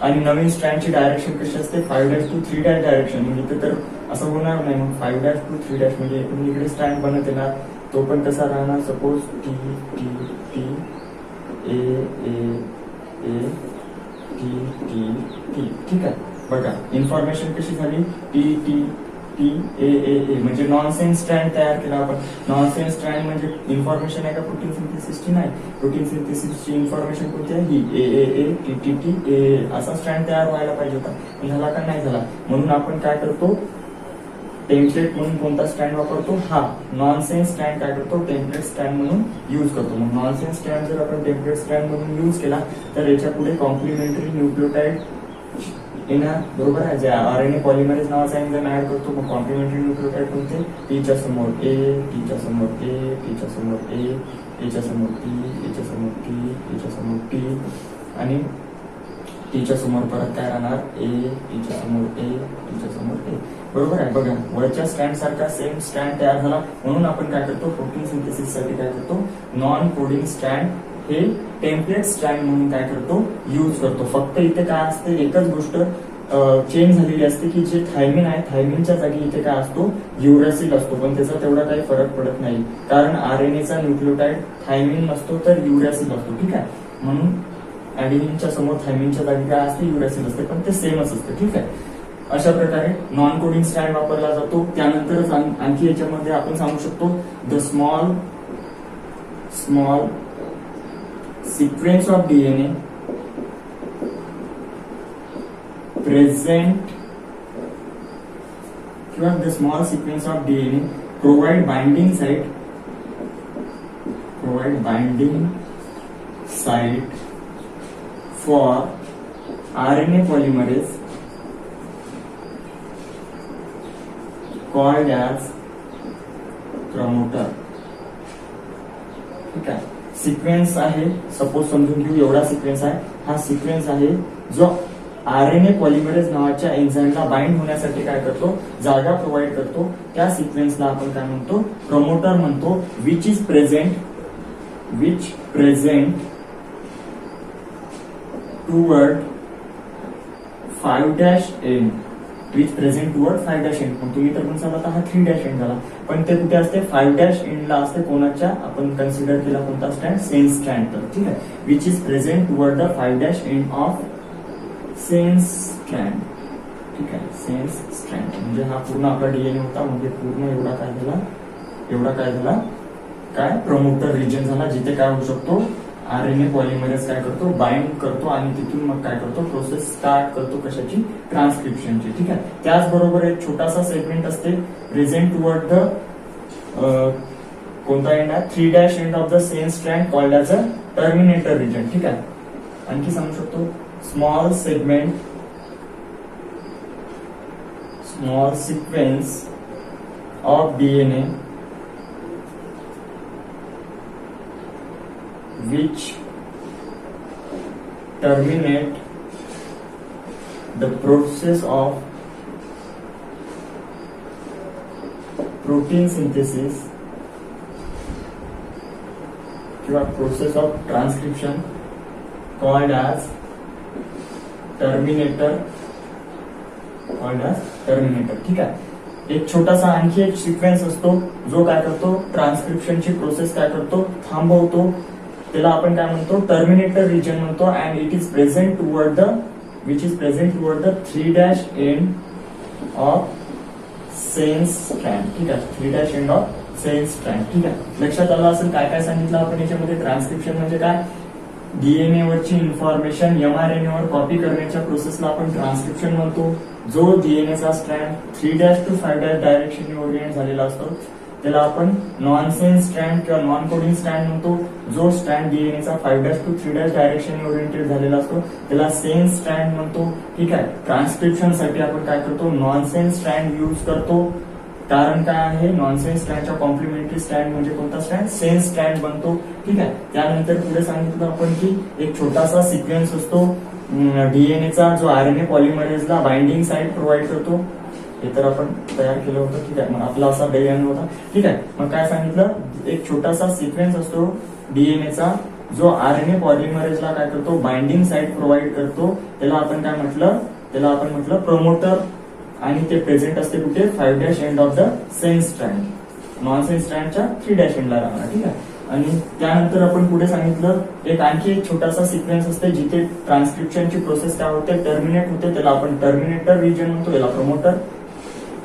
आणि नवीन स्ट्रँडची डायरेक्शन कशी असते? 5' to 3' डायरेक्शन. म्हणजे इथे तर असं होणार नाही. मग 5' to 3' म्हणजे इकडे स्ट्रँड बनत येणार. तो पण कसा राहणार? Suppose T T T A A A T T T. ठीक आहे, बघा इन्फॉर्मेशन कशी झाली? T T T A A ए म्हणजे नॉन सेन्स स्ट्रँड तयार केला आपण. नॉन सेन्स स्ट्रँड म्हणजे इन्फॉर्मेशन आहे का प्रोटीन सिंथेसिसची? नाही. प्रोटीन सिंथेसिसची इन्फॉर्मेशन कोणती आहे? ही A A A T T T A असा स्ट्रँड तयार व्हायला पाहिजे होता. झाला का? नाही झाला. म्हणून आपण काय करतो? टेम्पलेट म्हणून कोणता स्ट्रँड वापरतो? हा नॉन सेन्स स्ट्रँड काय करतो? टेम्पलेट स्ट्रँड म्हणून युज करतो. मग नॉन सेन्स स्ट्रँड जर आपण टेम्पलेट स्ट्रँड म्हणून युज केला तर याच्या पुढे कॉम्प्लिमेंटरी न्यूक्लियोटाइड येणार. बरोबर आहे. जे RNA पॉलिमरेज नावाचा एन्झाइम ऍड करतो. मग कॉम्प्लिमेंटरी न्यूक्लियोटाइड कोणते? टीच्या समोर ए, टीच्या समोर ए, टीच्या समोर ए, एच्या समोर टी, एच्या समोर टी, एच्या समोर टी आणि टीच्या समोर परत काय राहणार? ए, टीच्या समोर ए, टीच्या समोर ए. बरोबर आहे. बघा, वरच्या स्ट्रँड सारखा सेम स्ट्रँड तयार झाला. म्हणून आपण काय करतो? प्रोटीन सिंथेसिस साठी काय करतो? नॉन कोडिंग स्ट्रँड हे टेम्पलेट स्ट्रँड म्हणून काय करतो? यूज करतो. फक्त इथे काय असते? एकच गोष्ट चेंज झालेली असते की जे थायमिन आहे, थायमिनच्या जागी इथे काय असतो? युरॅसिल असतो. पण त्याचा तेवढा काही फरक पडत नाही, कारण RNAचा न्यूक्लियोटाइड थायमिन नसतो तर युरॅसिल असतो. ठीक आहे, म्हणून ऍडेनिनच्या समोर थायमिनच्या जागी काय असते? युरॅसिल असते, पण ते सेमच असते. ठीक आहे, अशा प्रकारे नॉन कोडिंग स्ट्रँड वापरला जातो. त्यानंतरच आणखी याच्यामध्ये आपण सांगू शकतो the small sequence of DNA present किंवा the small sequence of DNA provide binding site for RNA polymerase called as promoter. ठीक आहे, सिक्वेन्स आहे. सपोज समजून घेऊ, एवढा सिक्वेन्स आहे. हा सिक्वेन्स आहे जो RNA पॉलिमरेज नावाच्या एन्झाइमला बाइंड होण्यासाठी काय करतो? जागा प्रोव्हाइड करतो. त्या सिक्वेन्सला आपण काय म्हणतो? प्रमोटर म्हणतो. Which present toward 5' end which present toward 5' end. मग तुम्ही तर पण समजा हा 3' एंड झाला, पण ते कुठे असते 5' एंडला असते. कोणाच्या आपण कन्सिडर केला कोणता स्ट्रँड, सेन्स स्ट्रँड. तर ठीक आहे, which is present toward the 5' end of sense strand. ठीक आहे, सेन्स स्ट्रँड म्हणजे हा पूर्ण आपला डीएनए होता. म्हणजे पूर्ण एवढा काय झाला काय प्रमोटर रिजन झाला, जिथे काय होऊ शकतो आरएनए पॉलिमरेज काय करतो, बाइंड करतो आणि तिथून मग काय करतो, प्रोसेस स्टार्ट करतो कशाची, ट्रान्सक्रिप्शनची. ठीक आहे, त्याचबरोबर एक छोटासा सेगमेंट असते प्रेझेंट टुवर्ड द कोणता एंड आहे, 3' end of the sense strand called as a terminator region. ठीक आहे, आणखी सांगू शकतो small segment, small sequence of DNA which terminate the process of protein synthesis किंवा process of transcription called as terminator. ठीक आहे, एक छोटासा आणखी एक सिक्वेन्स असतो जो काय करतो, ट्रान्सक्रिप्शनची प्रोसेस काय करतो, थांबवतो. त्याला आपण काय म्हणतो, टर्मिनेटर रिजन म्हणतो. And it is present toward the which is present toward the 3' end of sense strand. ठीक आहे, 3' एंड ऑफ सेन्स स्ट्रँड. ठीक आहे, लक्षात आलं असेल काय काय सांगितलं आपण याच्यामध्ये. ट्रान्सक्रिप्शन म्हणजे काय, डीएनए वरची इन्फॉर्मेशन एमआरएनए वर कॉपी करण्याच्या प्रोसेसला आपण ट्रान्सक्रिप्शन म्हणतो. जो डीएनएचा स्ट्रँड 3' to 5' डायरेक्शनने ओरिएंट झालेला असतो त्याला आपण नॉन सेन्स स्ट्रँड किंवा नॉन कोडिंग स्ट्रँड म्हणतो. जो स्ट्रँड डीएनएचा 5' to 3' डायरेक्शनने ओरिएंटेड झालेला असतो त्याला सेन्स स्ट्रँड म्हणतो. ठीक आहे, ट्रान्सक्रिप्शन साठी आपण काय करतो, नॉन सेन्स स्ट्रँड यूज करतो. कारण काय आहे, नॉनसेन्स स्ट्रँडच्या कॉम्प्लिमेंटरी स्ट्रँड म्हणजे कोणता स्ट्रँड, सेन्स स्ट्रँड बनतो. ठीक आहे, त्यानंतर पुढे सांगितलं आपण की एक छोटासा सिक्वेन्स असतो डीएनएचा जो आरएनए पॉलिमरेजला बाइंडिंग साईट प्रोव्हाइड करतो. हे तर आपण तयार केलं होतं. ठीक आहे, मग आपला असा डीएनए होता. ठीक आहे, मग काय सांगितलं, एक छोटासा सिक्वेन्स असतो डीएनएचा जो आरएनए पॉलिमरेजला काय करतो, बाइंडिंग साईट प्रोव्हाइड करतो. त्याला आपण काय म्हटलं, प्रमोटर. आणि ते प्रेझेंट असते कुठे, 5' end of the sense strand, non sense स्ट्रँडच्या 3' एंडला राहणार. ठीक आहे, आणि त्यानंतर आपण पुढे सांगितलं एक आणखी एक छोटासा सिक्वेन्स असते जिथे ट्रान्सक्रिप्शनची प्रोसेस काय होते, टर्मिनेट होते. त्याला आपण टर्मिनेटर रिजन म्हणतो, याला प्रमोटर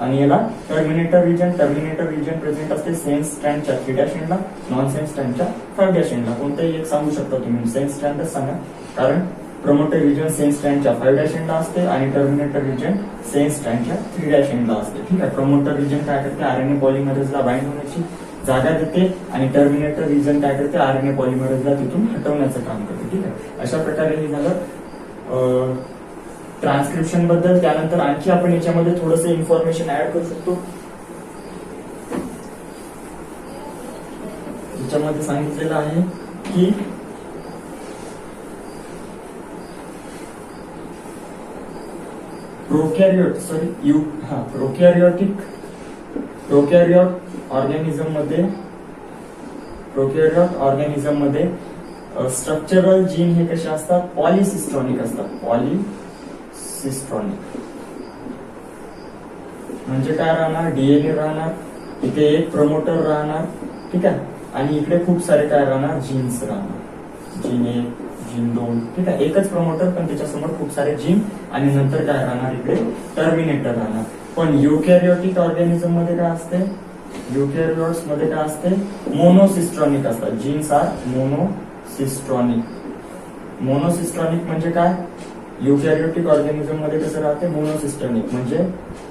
आणि याला टर्मिनेटर रिजन प्रेझेंट असते सेन्स स्ट्रँडच्या 3' एंडला, नॉन सेन्स स्ट्रँडच्या 5' एंडला. कोणतेही एक सांगू शकता तुम्ही, सेन्स स्ट्रँडच सांगा, कारण प्रमोटर रिजन सेन्स स्ट्रँडच्या 5' एंडला असते आणि टर्मिनेटर रिजन सेन्स स्ट्रँडच्या 3' एंडला असते. ठीक आहे, प्रमोटर रिजन काय करते, आरएनए पॉलिमरेजला बाइंड होण्याची जागा देते आणि टर्मिनेटर रिजन काय करते, आरएनए पॉलिमरेजला तिथून हटवण्याचं काम करते. ठीक आहे, अशा प्रकारे हे झालं ट्रान्सक्रिप्शन बद्दल. त्यानंतर आणखी आपण याच्यामध्ये थोडंसं इन्फॉर्मेशन ऍड करू शकतो. याच्यामध्ये सांगितलेलं आहे की प्रोकॅरियोट ऑर्गॅनिझम मध्ये स्ट्रक्चरल जीन हे कसे असतात, पॉलिसिस्ट्रॉनिक असतात. पॉलिसिस्ट्रॉनिक म्हणजे काय राहणार, डीएनए राहणार, इथे एक प्रमोटर राहणार. ठीक आहे, आणि इकडे खूप सारे काय राहणार, जीन्स राहणार. Gene 1, gene 2. ठीक आहे, एकच प्रमोटर पण त्याच्यासमोर खूप सारे जीन आणि नंतर काय राहणार, इकडे टर्मिनेटर राहणार. पण युकॅरियोटिक ऑर्गॅनिझम मध्ये काय असते, युकॅरियोट्स मध्ये काय असते, मोनोसिस्ट्रॉनिक असतात. जीन्स आर मोनोसिस्ट्रॉनिक म्हणजे काय, युकॅरियोटिक ऑर्गॅनिझम मध्ये कसं राहते, मोनोसिस्ट्रॉनिक म्हणजे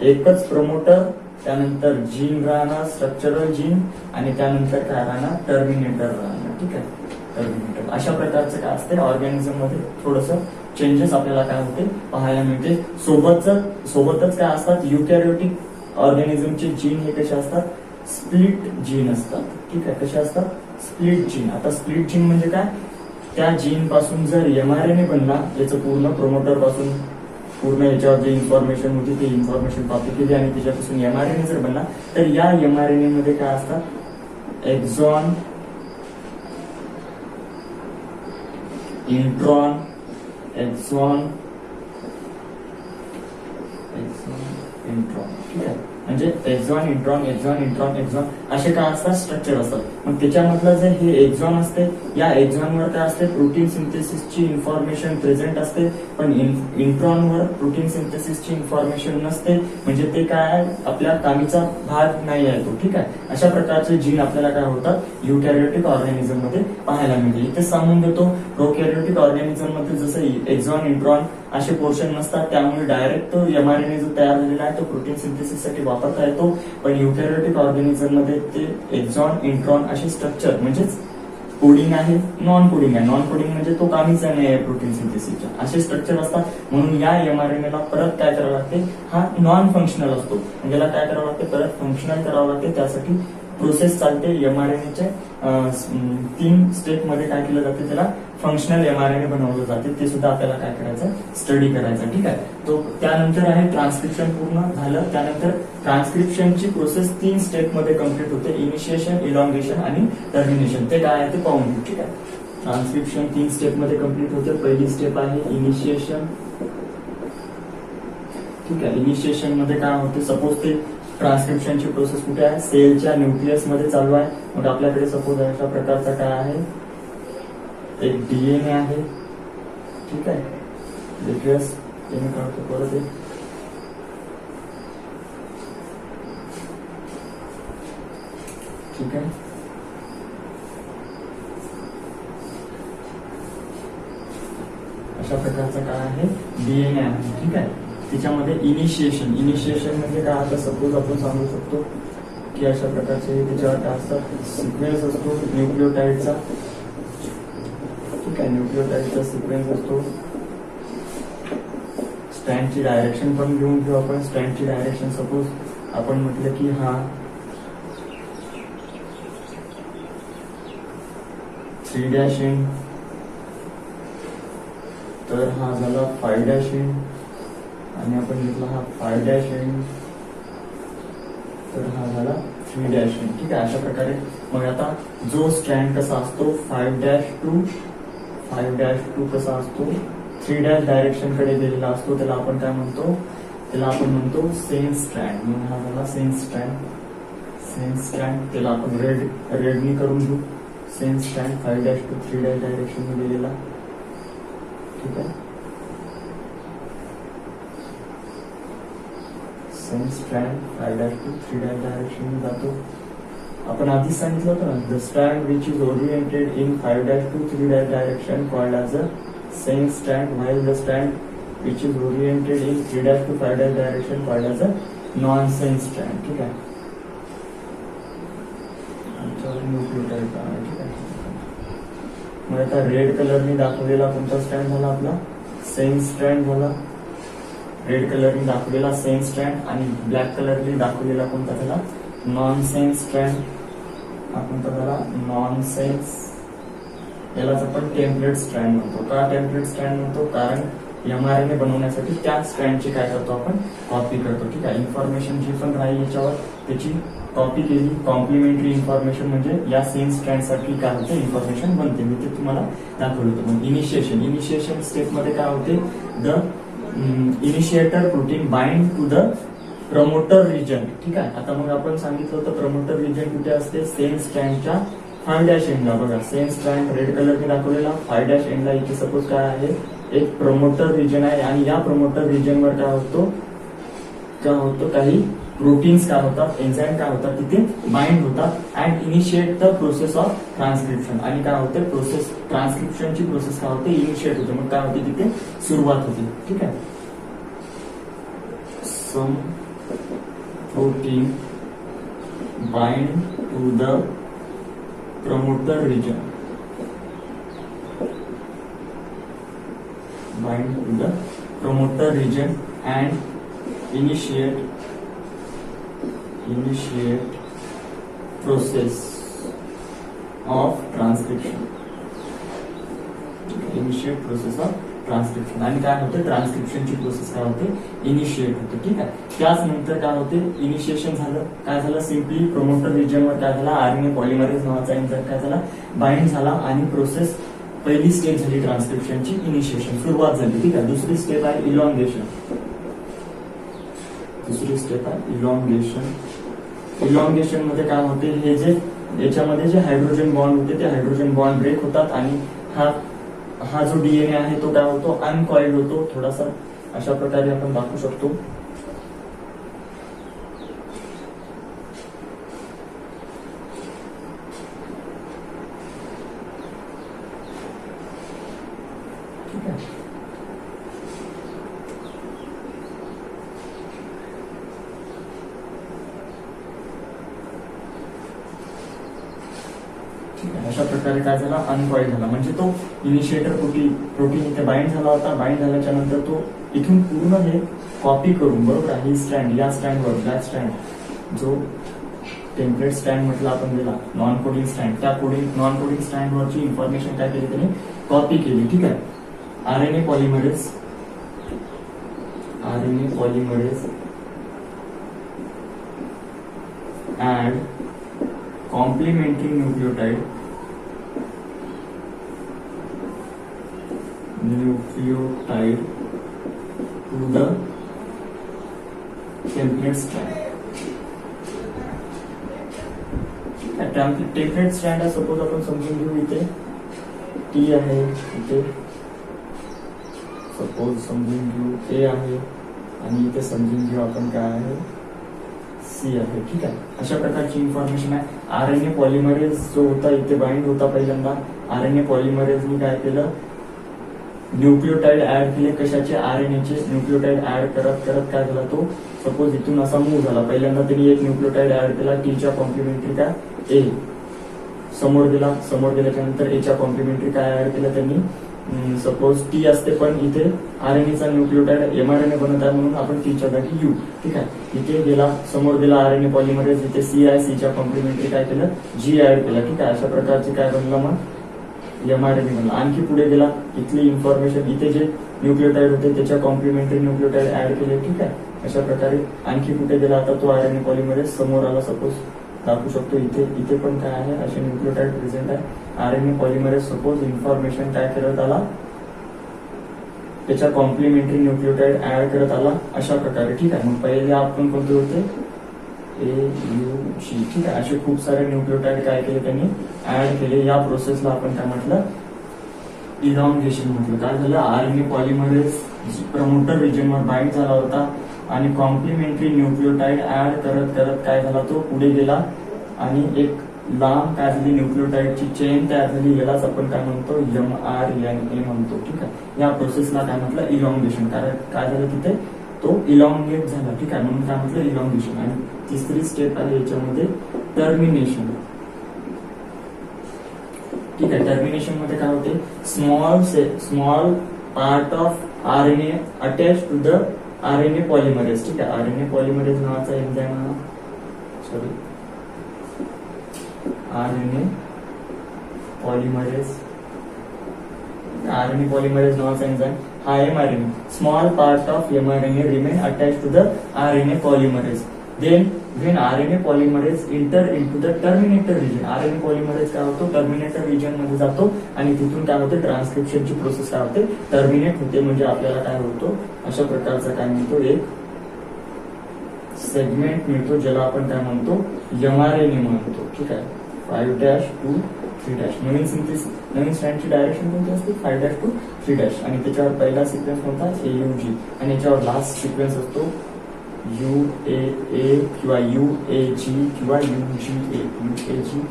एकच प्रमोटर, त्यानंतर जीन राहणार, स्ट्रक्चरल जीन, आणि त्यानंतर काय राहणार, टर्मिनेटर राहणार. ठीक आहे, टर्मिनेटर. अशा प्रकारचं काय असते ऑर्गॅनिझम मध्ये थोडंसं चेंजेस आपल्याला काय होते पाहायला मिळते. सोबतच काय असतात, युकॅरियोटिक ऑर्गॅनिझमचे जीन हे कसे असतात, स्प्लिट जीन असतात. ठीक आहे, कसे असतात, स्प्लिट जीन. आता स्प्लिट जीन म्हणजे काय, त्या जीन पासून जर एमआरएनए बनला, याचं पूर्ण प्रमोटर पासून पूर्ण याच्यावर जी इन्फॉर्मेशन होती ती इन्फॉर्मेशन कॉपी केली आणि त्याच्यापासून एमआरएनए जर बनला, तर या एमआरएनए मध्ये काय असतात, एक्झॉन, इंट्रॉन, एक्झॉन इंट्रॉन, ठीक आहे. म्हणजे एक्झॉन इंट्रॉन एक्झॉन इंट्रॉन एक्झॉन असे काय असतात, स्ट्रक्चर असतात. मग त्याच्यामधलं जे हे एक्झॉन असते, या एक्झॉनवर काय असते, प्रोटीन सिंथेसिसची इन्फॉर्मेशन प्रेझेंट असते, पण इंट्रॉनवर प्रोटीन सिंथेसिसची इन्फॉर्मेशन नसते. म्हणजे ते काय आपल्या कामीचा भाग नाही आहे तो, ठीक आहे. अशा प्रकारचे जीन आपल्याला काय होतात युकॅरियोटिक ऑर्गॅनिझम मध्ये पाहायला मिळते. इथे सांगून देतो प्रोकॅरियोटिक ऑर्गॅनिझम मध्ये जसं एक्झॉन इंट्रॉन असे पोर्शन नसतात, त्यामुळे डायरेक्ट तो एमआरएनए जो तयार झालेला आहे तो प्रोटीन सिंथेसिस साठी वापरता येतो. पण युकॅरियोटिक ऑर्गॅनिझम मध्ये ते एक्झॉन इंट्रॉन असे स्ट्रक्चर म्हणजेच कोडिंग आहे, नॉन कोडिंग आहे. नॉन कोडिंग म्हणजे तो कामीचा नाही आहे प्रोटीन सिंथेसिसच्या, असे स्ट्रक्चर असतात. म्हणून या एमआरएनएला परत काय करावं लागते, हा नॉन फंक्शनल असतो. म्हणजे याला काय करावं लागते, परत फंक्शनल करावं लागते. त्यासाठी प्रोसेस चालते एमआरएनएच्या 3 स्टेप मध्ये काय केलं जाते, त्याला फंक्शनल एमआरएनए बनवलं जाते. ते सुद्धा आपल्याला काय करायचं, स्टडी करायचं, ठीक आहे. तो त्यानंतर आहे ट्रान्सक्रिप्शन पूर्ण झालं. त्यानंतर ट्रान्सक्रिप्शनची प्रोसेस 3 स्टेप मध्ये कम्प्लीट होते, इनिशिएशन, इलॉंगेशन आणि टर्मिनेशन. ते काय आहे ते पाहून घेऊ, ठीक आहे. ट्रान्सक्रिप्शन 3 स्टेप मध्ये कम्प्लीट होते. पहिली स्टेप आहे इनिशिएशन, ठीक आहे. इनिशिएशन मध्ये काय होते, सपोज ते ट्रान्सक्रिप्शनची प्रोसेस कुठे आहे, सेलच्या न्यूक्लियस मध्ये चालू आहे. मग आपल्याकडे सपोज अशा प्रकारचा काय आहे, एक डीएनए आहे, ठीक आहे. न्यूक्लियस काढतो परत एक, ठीक आहे. अशा प्रकारचा काय आहे, डीएनए आहे, ठीक आहे. त्याच्यामध्ये इनिशिएशन, इनिशिएशन म्हणजे काय, आता सपोज आपण सांगू शकतो की अशा प्रकारचे त्याच्यावर काय असतात, सिक्वेन्स असतो न्यूक्लिओटाइडचा, ठीक आहे. न्यूक्लिओटाइडचा सिक्वेन्स असतो. स्ट्रँडची डायरेक्शन पण घेऊन घेऊ आपण. स्ट्रँडची डायरेक्शन सपोज आपण म्हटलं की हा 3' एंड, तर हा झाला 5' एंड, आणि आपण घेतला हा 5' एंड, तर हा झाला 3' एंड, ठीक आहे. अशा प्रकारे मग आता जो स्ट्रँड कसा असतो 5' टू कसा असतो 3' डायरेक्शन कडे गेलेला असतो, त्याला आपण काय म्हणतो, त्याला आपण म्हणतो सेन्स स्ट्रँड. म्हणून हा झाला सेन्स स्ट्रँड. सेन्स स्ट्रँड त्याला आपण रेडनी करून घेऊ. सेन्स स्ट्रँड 5' टू 3' डायरेक्शन मध्ये गेलेला, ठीक आहे. सेन्स स्ट्रँड 5' टू 3' डायरेक्शन मध्ये जातो. आपण आधीच सांगितलं होतं ना, the strand which is oriented in 5' to 3' direction called as a sense strand, while the strand which is oriented in 3' to 5' direction called as a non sense strand, ठीक आहे. Nucleotide, ठीक आहे. मग आता रेड कलरनी दाखवलेला कोणता स्ट्रँड झाला आपला, सेन्स स्ट्रँड झाला. रेड कलरनी दाखवलेला सेन्स स्ट्रँड, आणि ब्लॅक कलरनी दाखवलेला कोणता झाला, नॉन सेन्स स्ट्रँड. हा कोणता झाला, नॉन सेन्स. यालाच आपण टेम्पलेट स्ट्रँड म्हणतो. का टेम्पलेट स्ट्रँड म्हणतो, कारण एमआरएनए बनवण्यासाठी त्या स्ट्रँडची काय करतो आपण, कॉपी करतो, ठीक आहे. इन्फॉर्मेशन जी पण राहील याच्यावर त्याची कॉपी केली. कॉम्प्लिमेंटरी इन्फॉर्मेशन म्हणजे या सेन्स स्ट्रँड साठी काय होते, इन्फॉर्मेशन बनते. मी ते तुम्हाला दाखवलं होतं. मग इनिशिएशन स्टेप मध्ये काय होते, the initiator protein bind to the promoter region, ठीक आहे. आता मग आपण सांगितलं होतं प्रमोटर रिजन कुठे असते, सेन्स स्ट्रँडच्या 5' एंडला. बघा सेन्स स्ट्रँड रेड कलरने दाखवलेला 5' एंडला. इथे सपोज काय आहे, एक प्रमोटर रिजन आहे, आणि या प्रमोटर रिजनवर काय होतो, काही प्रोटीन्स काय होतात, एन्झाईम काय होतात, तिथे बाइंड होतात and initiate the process of transcription. आणि काय होते, प्रोसेस ट्रान्सक्रिप्शनची प्रोसेस काय होते, इनिशिएट होते. मग काय होते, तिथे सुरुवात होते, ठीक आहे. Some protein bind to the promoter region, bind to the promoter region and initiate process of transcription. Initiate process of transcription. आणि काय होते, ट्रान्सक्रिप्शनची प्रोसेस काय होते, इनिशिएट होते, ठीक आहे. त्याच नंतर काय होते, इनिशिएशन झालं, काय झालं, सिम्पली प्रोमोटर रिजनवर काय झाला, आरएनए पॉलिमरेज नावाचा एन्झाइम काय झाला, बाइंड झाला, आणि प्रोसेस पहिली स्टेप झाली ट्रान्सक्रिप्शनची, इनिशिएशन सुरुवात झाली, ठीक आहे. दुसरी स्टेप आहे इलॉंगेशन. दुसरी स्टेप आहे इलॉंगेशन. इलॉंगेशन मध्ये काय होते, हे जे याच्यामध्ये जे हायड्रोजन बॉन्ड होते ते हायड्रोजन बॉन्ड ब्रेक होतात आणि हा जो डीएनए आहे तो काय होतो, अनकॉइल्ड होतो. थोडासा अशा प्रकारे आपण दाखवू शकतो. ठीक आहे. अशा प्रकारे काय झाला, अनकॉइल झाला. म्हणजे तो इनिशिएटर प्रोटीन इथे बाइंड झाला होता. बाइंड झाल्याच्या नंतर तो इथून पूर्ण हे कॉपी करून, बरोबर आहे, ही स्ट्रँड या स्ट्रँडवर, ब्लॅक स्ट्रँड जो टेम्पलेट स्ट्रँड म्हटलं आपण दिला, नॉन कोडिंग स्ट्रँड, त्या नॉन कोडिंग स्ट्रँडवरची इन्फॉर्मेशन काय केली त्याने, कॉपी केली. ठीक आहे. RNA polymerase and complementary nucleotide to the template strand. Template strand आहे, सपोज आपण समजून घेऊ. इथे टी आहे, इथे सपोज समजून घेऊ ए आहे आणि इथे समजून घेऊ आपण काय आहे, सी आहे. ठीक आहे. अशा प्रकारची इन्फॉर्मेशन आहे. आरएनए पॉलिमरेज जो होता इथे बाइंड होता पहिल्यांदा. आरएनए पॉलिमरेजनी काय केलं, न्यूक्लिओटाइड ऍड केले. कशाचे, आरएनएचे न्यूक्लिओटाइड ऍड करत करत काय झाला, तो सपोज इथून असा मूव्ह झाला. पहिल्यांदा त्यांनी एक न्यूक्लिओटाइड ऍड केला, टीच्या कॉम्प्लिमेंटरी काय ए समोर गेला. समोर गेल्याच्या नंतर एच्या कॉम्प्लिमेंटरी काय ऍड केलं त्यांनी, सपोज टी असते पण इथे आरएनएचा न्यूक्लिओटाइड एमआरएनए बनत आहे म्हणून आपण टीच्या जागी यू. ठीक आहे. इथे गेला, समोर गेला आरएनए पॉलिमरेज, इथे सी आहे, सीच्या कॉम्प्लिमेंटरी काय केलं, जी ऍड केलं. ठीक आहे. अशा प्रकारचे काय बनलं मग एमआरएनए बनला. आणखी पुढे गेला, इथली इन्फॉर्मेशन, इथे जे न्यूक्लिओटाइड होते त्याच्या कॉम्प्लिमेंटरी न्यूक्लिओटाइड ऍड केले. ठीक आहे. अशा प्रकारे आणखी कुठे गेला, आता तो आरएनए पॉलिमरेज समोर आला. सपोज दाखवू शकतो इथे पण काय आहे, असे न्यूक्लिओटाइड प्रेझेंट आहे. आरएनए पॉलिमरेज सपोज इन्फॉर्मेशन काय करत आला, त्याच्या कॉम्प्लिमेंटरी न्यूक्लिओटाइड ऍड करत आला. अशा प्रकारे. ठीक आहे. मग पहिले आपण कोणते होते, ए यू जी. ठीक आहे. असे खूप सारे न्यूक्लिओटाइड काय केले त्यांनी, ऍड केले. या प्रोसेसला आपण काय म्हटलं, इलॉंगेशन म्हटलं. काय झालं, आरएनए पॉलिमरेज प्रमोटर रिजनवर बाइंड झाला होता आणि कॉम्प्लिमेंटरी न्यूक्लिओटाइड ऍड करत करत काय झाला, तो पुढे गेला आणि एक लांब काय झाली, न्यूक्लिओटाइडची चेन तयार झाली. यालाच आपण काय म्हणतो, एमआरएनए म्हणतो. ठीक आहे. या प्रोसेसला काय म्हटलं, इलॉंगेशन. कारण काय झालं, तिथे तो इलॉंगेट झाला. ठीक आहे. म्हणून काय म्हटलं, इलॉंगेशन. आणि तिसरी स्टेप आहे याच्यामध्ये टर्मिनेशन. ठीक आहे. टर्मिनेशन मध्ये काय होते, small part of RNA attach to the RNA polymerase. ठीक आहे. आरएनए पॉलिमरेज नावाचा एन्झाइम, आरएनए पॉलिमरेज नावाचा एन्झाइम हा mRNA, small part of mRNA remain attach to the RNA polymerase. Then when RNA polymerase enter into the terminator region, RNA polymerase काय होतो, terminator region मध्ये जातो आणि तिथून काय होते, ट्रान्सक्रिप्शनची प्रोसेस काय होते, टर्मिनेट होते. म्हणजे आपल्याला काय होतो, अशा प्रकारचा काय म्हणतो, एक सेगमेंट मिळतो ज्याला आपण काय म्हणतो, एमआरएनए म्हणतो. ठीक आहे. 5' to 3'. नवीन स्ट्रँडची डायरेक्शन कोणती असते, 5' to 3'. आणि त्याच्यावर पहिला सिक्वेन्स कोणता, AUG. आणि याच्यावर लास्ट सिक्वेन्स असतो UAA किंवा UAG किंवा UGA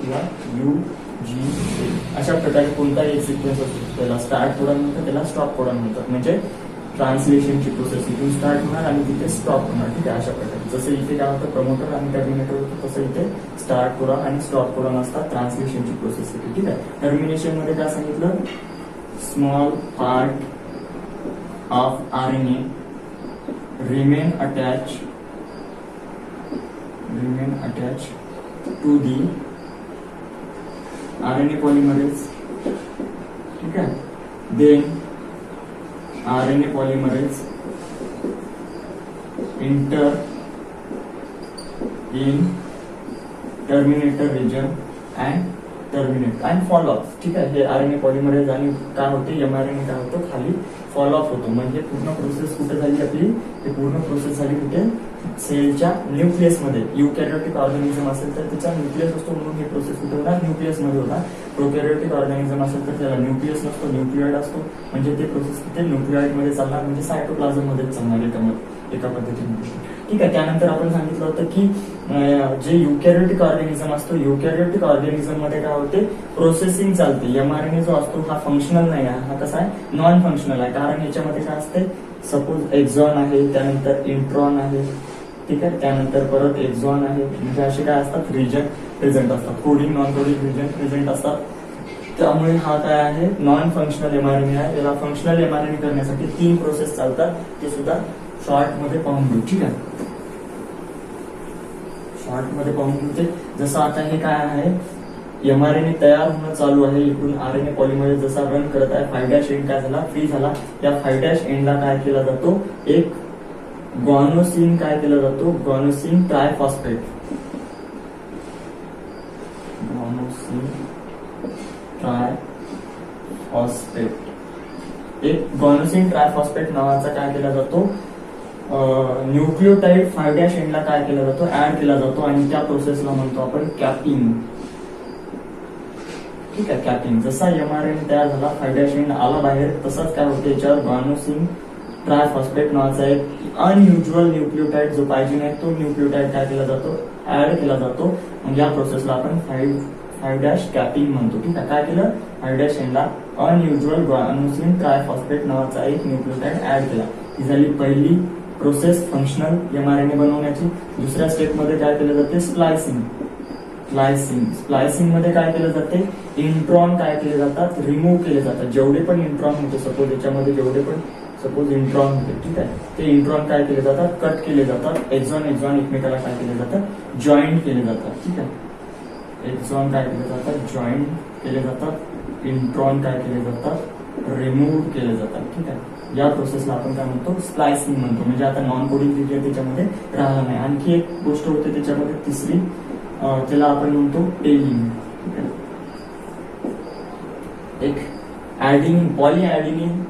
किंवा UGA. अशा प्रकारे कोणता एक सिक्वेन्स असतो, त्याला स्टार्ट कोडॉन म्हणतात, त्याला स्टॉप कोडॉन म्हणतात. म्हणजे ट्रान्सलेशनची प्रोसेस इथून स्टार्ट होणार आणि तिथे स्टॉप होणार. ठीक आहे. अशा प्रकारे जसं इथे काय होतं, प्रमोटर आणि टर्मिनेटर होतं, तसं इथे स्टार्ट कोडॉन आणि स्टॉप कोडॉन असतात. ट्रान्सलेशनची प्रोसेस होती. ठीक आहे. टर्मिनेशन मध्ये काय सांगितलं, small part of RNA remain attached to the RNA polymerase. ठीक है. Then RNA polymerase enter in terminator region and terminate and fall of. ठीक आहे, हे आरएनए पॉलिमरेज आणि काय होते एमआरएनए काय होतो खाली फॉल ऑफ होतो. म्हणजे पूर्ण प्रोसेस कुठे झाली आपली, ही पूर्ण प्रोसेस झाली कुठे, सेलच्या न्यूक्लियसमध्ये. युकॅरियोटिक ऑर्गॅनिझम असेल तर त्याचा न्यूक्लियस असतो म्हणून ही प्रोसेस कुठे होणार, न्यूक्लियसमध्ये होणार. प्रोकॅरियोटिक ऑर्गॅनिझम असेल तर त्याला न्यूक्लियस नसतो, न्यूक्लिओइड असतो. म्हणजे ते प्रोसेस तिथे न्यूक्लिओइड मध्ये चालणार, म्हणजे सायटोप्लाझम मध्येच चालणार एका पद्धतीने. ठीक आहे, त्यानंतर आपण सांगितलं होतं की जे युकॅरियोटिक ऑर्गॅनिझम असतो, युकॅरियोटिक ऑर्गॅनिझम मध्ये काय होते, प्रोसेसिंग चालते. एमआरएनए जो असतो हा फंक्शनल नाही आहे, हा कसा आहे, नॉन फंक्शनल आहे. कारण याच्यामध्ये काय असते, सपोज एक्झॉन आहे, त्यानंतर इंट्रॉन आहे. ठीक आहे, त्यानंतर परत एक्झॉन आहे. म्हणजे असे काय असतात, रिजन प्रेझेंट असतात, coding non coding region present असतात. त्यामुळे हा काय आहे, नॉन फंक्शनल एमआरएनए आहे. याला फंक्शनल एमआरएनए करण्यासाठी 3 प्रोसेस चालतात, ते सुद्धा शॉर्ट मध्ये पाहून घेऊ. ठीक आहे, शॉर्ट मध्ये पाहून घेऊ. जसं आता हे काय आहे, एमआरएनए तयार होणं चालू आहे. इकडून आरएनए पॉलिमरेज जसा रन करत आहे, 5' एंड काय झाला, फ्री झाला. या 5' एंडला काय केला जातो, एक गॉनोसिन काय केला जातो, गॉनोसिन ट्रायफॉस्फेट. गॉनोसिन ट्रायफॉस्फेट, एक गॉनोसिन ट्रायफॉस्फेट नावाचा काय केला जातो, न्यूक्लिओटाइड 5' एंडला काय केला जातो, ऍड केला जातो. आणि त्या प्रोसेसला म्हणतो आपण कॅपिंग. ठीक आहे, कॅपिंग. जसा एमआरएनए तयार झाला, 5' एंड आला बाहेर, तसाच काय होते, याच्यावर गॉनोसिन ट्रायफॉस्फेट नावाचा एक अनयुज्युअल न्यूक्लिओटाइड जो पाहिजे नाही तो न्यूक्लिओटाइड काय केला जातो, ऍड केला जातो. म्हणजे या प्रोसेसला आपण 5' कॅपिंग म्हणतो. ठीक आहे, काय केलं, 5' एंडला अनयुज्युअल गॉनोसिन ट्रायफॉस्फेट नावाचा एक न्यूक्लिओटाइड ऍड केला. ही झाली पहिली प्रोसेस फंक्शनल एमआरएनए बनवण्याची. दुसऱ्या स्टेप मध्ये काय केलं जाते, स्प्लायसिंग. स्प्लायसिंग मध्ये काय केलं जाते, इंट्रॉन काय केले जातात, रिमूव्ह केले जातात. जेवढे पण इंट्रॉन होते, सपोज याच्यामध्ये जेवढे पण सपोज इंट्रॉन होते, ठीक आहे, ते इंट्रॉन काय केले जातात, कट केले जातात. एक्झॉन एकमेकाला काय केले जातात, जॉईंट केले जातात. ठीक आहे, एक्झॉन काय केले जातात, जॉईंट केले जातात. इंट्रॉन काय केले जातात, रिमूव्ह केले जातात. ठीक आहे, या प्रोसेसला आपण काय म्हणतो, स्प्लायसिंग म्हणतो. म्हणजे आता नॉन कोडिंग रिजन त्याच्यामध्ये राहिला नाही. आणखी एक गोष्ट होते त्याच्यामध्ये, तिसरी, त्याला आपण म्हणतो टेलिंग. एक ऍडिनिन, पॉली ऍडिनिन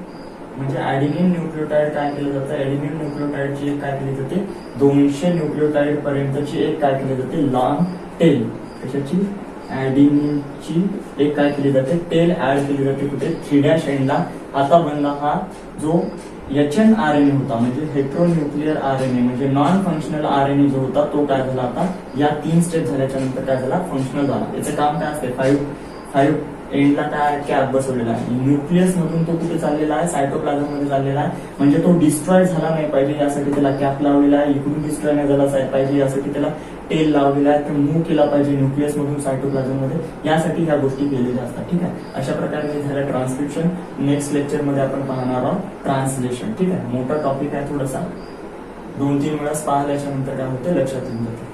म्हणजे ऍडिनिन न्यूक्लिओटाइड काय केलं जातं, ऍडिनिन न्यूक्लिओटाइडची एक काय केली जाते, 200 न्यूक्लिओटाइड पर्यंतची एक काय केली जाते, लॉंग टेल. कशाची, ऍडिनिनची एक काय केली जाते, टेल ऍड केली जाते कुठे, 3' एंडला. आता बनला हा जो HNRNA होता, म्हणजे हेट्रोन्यूक्लियर आरएनए, म्हणजे नॉन फंक्शनल आरएनए जो होता तो काय झाला, आता या 3 स्टेप झाल्याच्या नंतर काय झाला, फंक्शनल झाला. याचं काम काय असते, 5 एंडला काय कॅप बसवलेला आहे. न्यूक्लियस मधून तो कुठे चाललेला आहे, सायटोप्लाझम मध्ये चाललेला आहे. म्हणजे तो डिस्ट्रॉय झाला नाही पाहिजे यासाठी त्याला कॅप लावलेला आहे. इकडून डिस्ट्रॉय नाही झाला पाहिजे यासाठी त्याला टेल लावलेला आहे. तो मूव्ह केला पाहिजे न्यूक्लियस मधून सायटोप्लाझम मध्ये, यासाठी ह्या गोष्टी केलेल्या असतात. ठीक आहे, अशा प्रकारे हे झालं ट्रान्सक्रिप्शन. नेक्स्ट लेक्चर मध्ये आपण पाहणार आहोत ट्रान्सलेशन. ठीक आहे, मोठा टॉपिक आहे थोडासा, 2-3 वेळा पाहिल्याच्या नंतर काय होतं लक्षात येऊन जातं.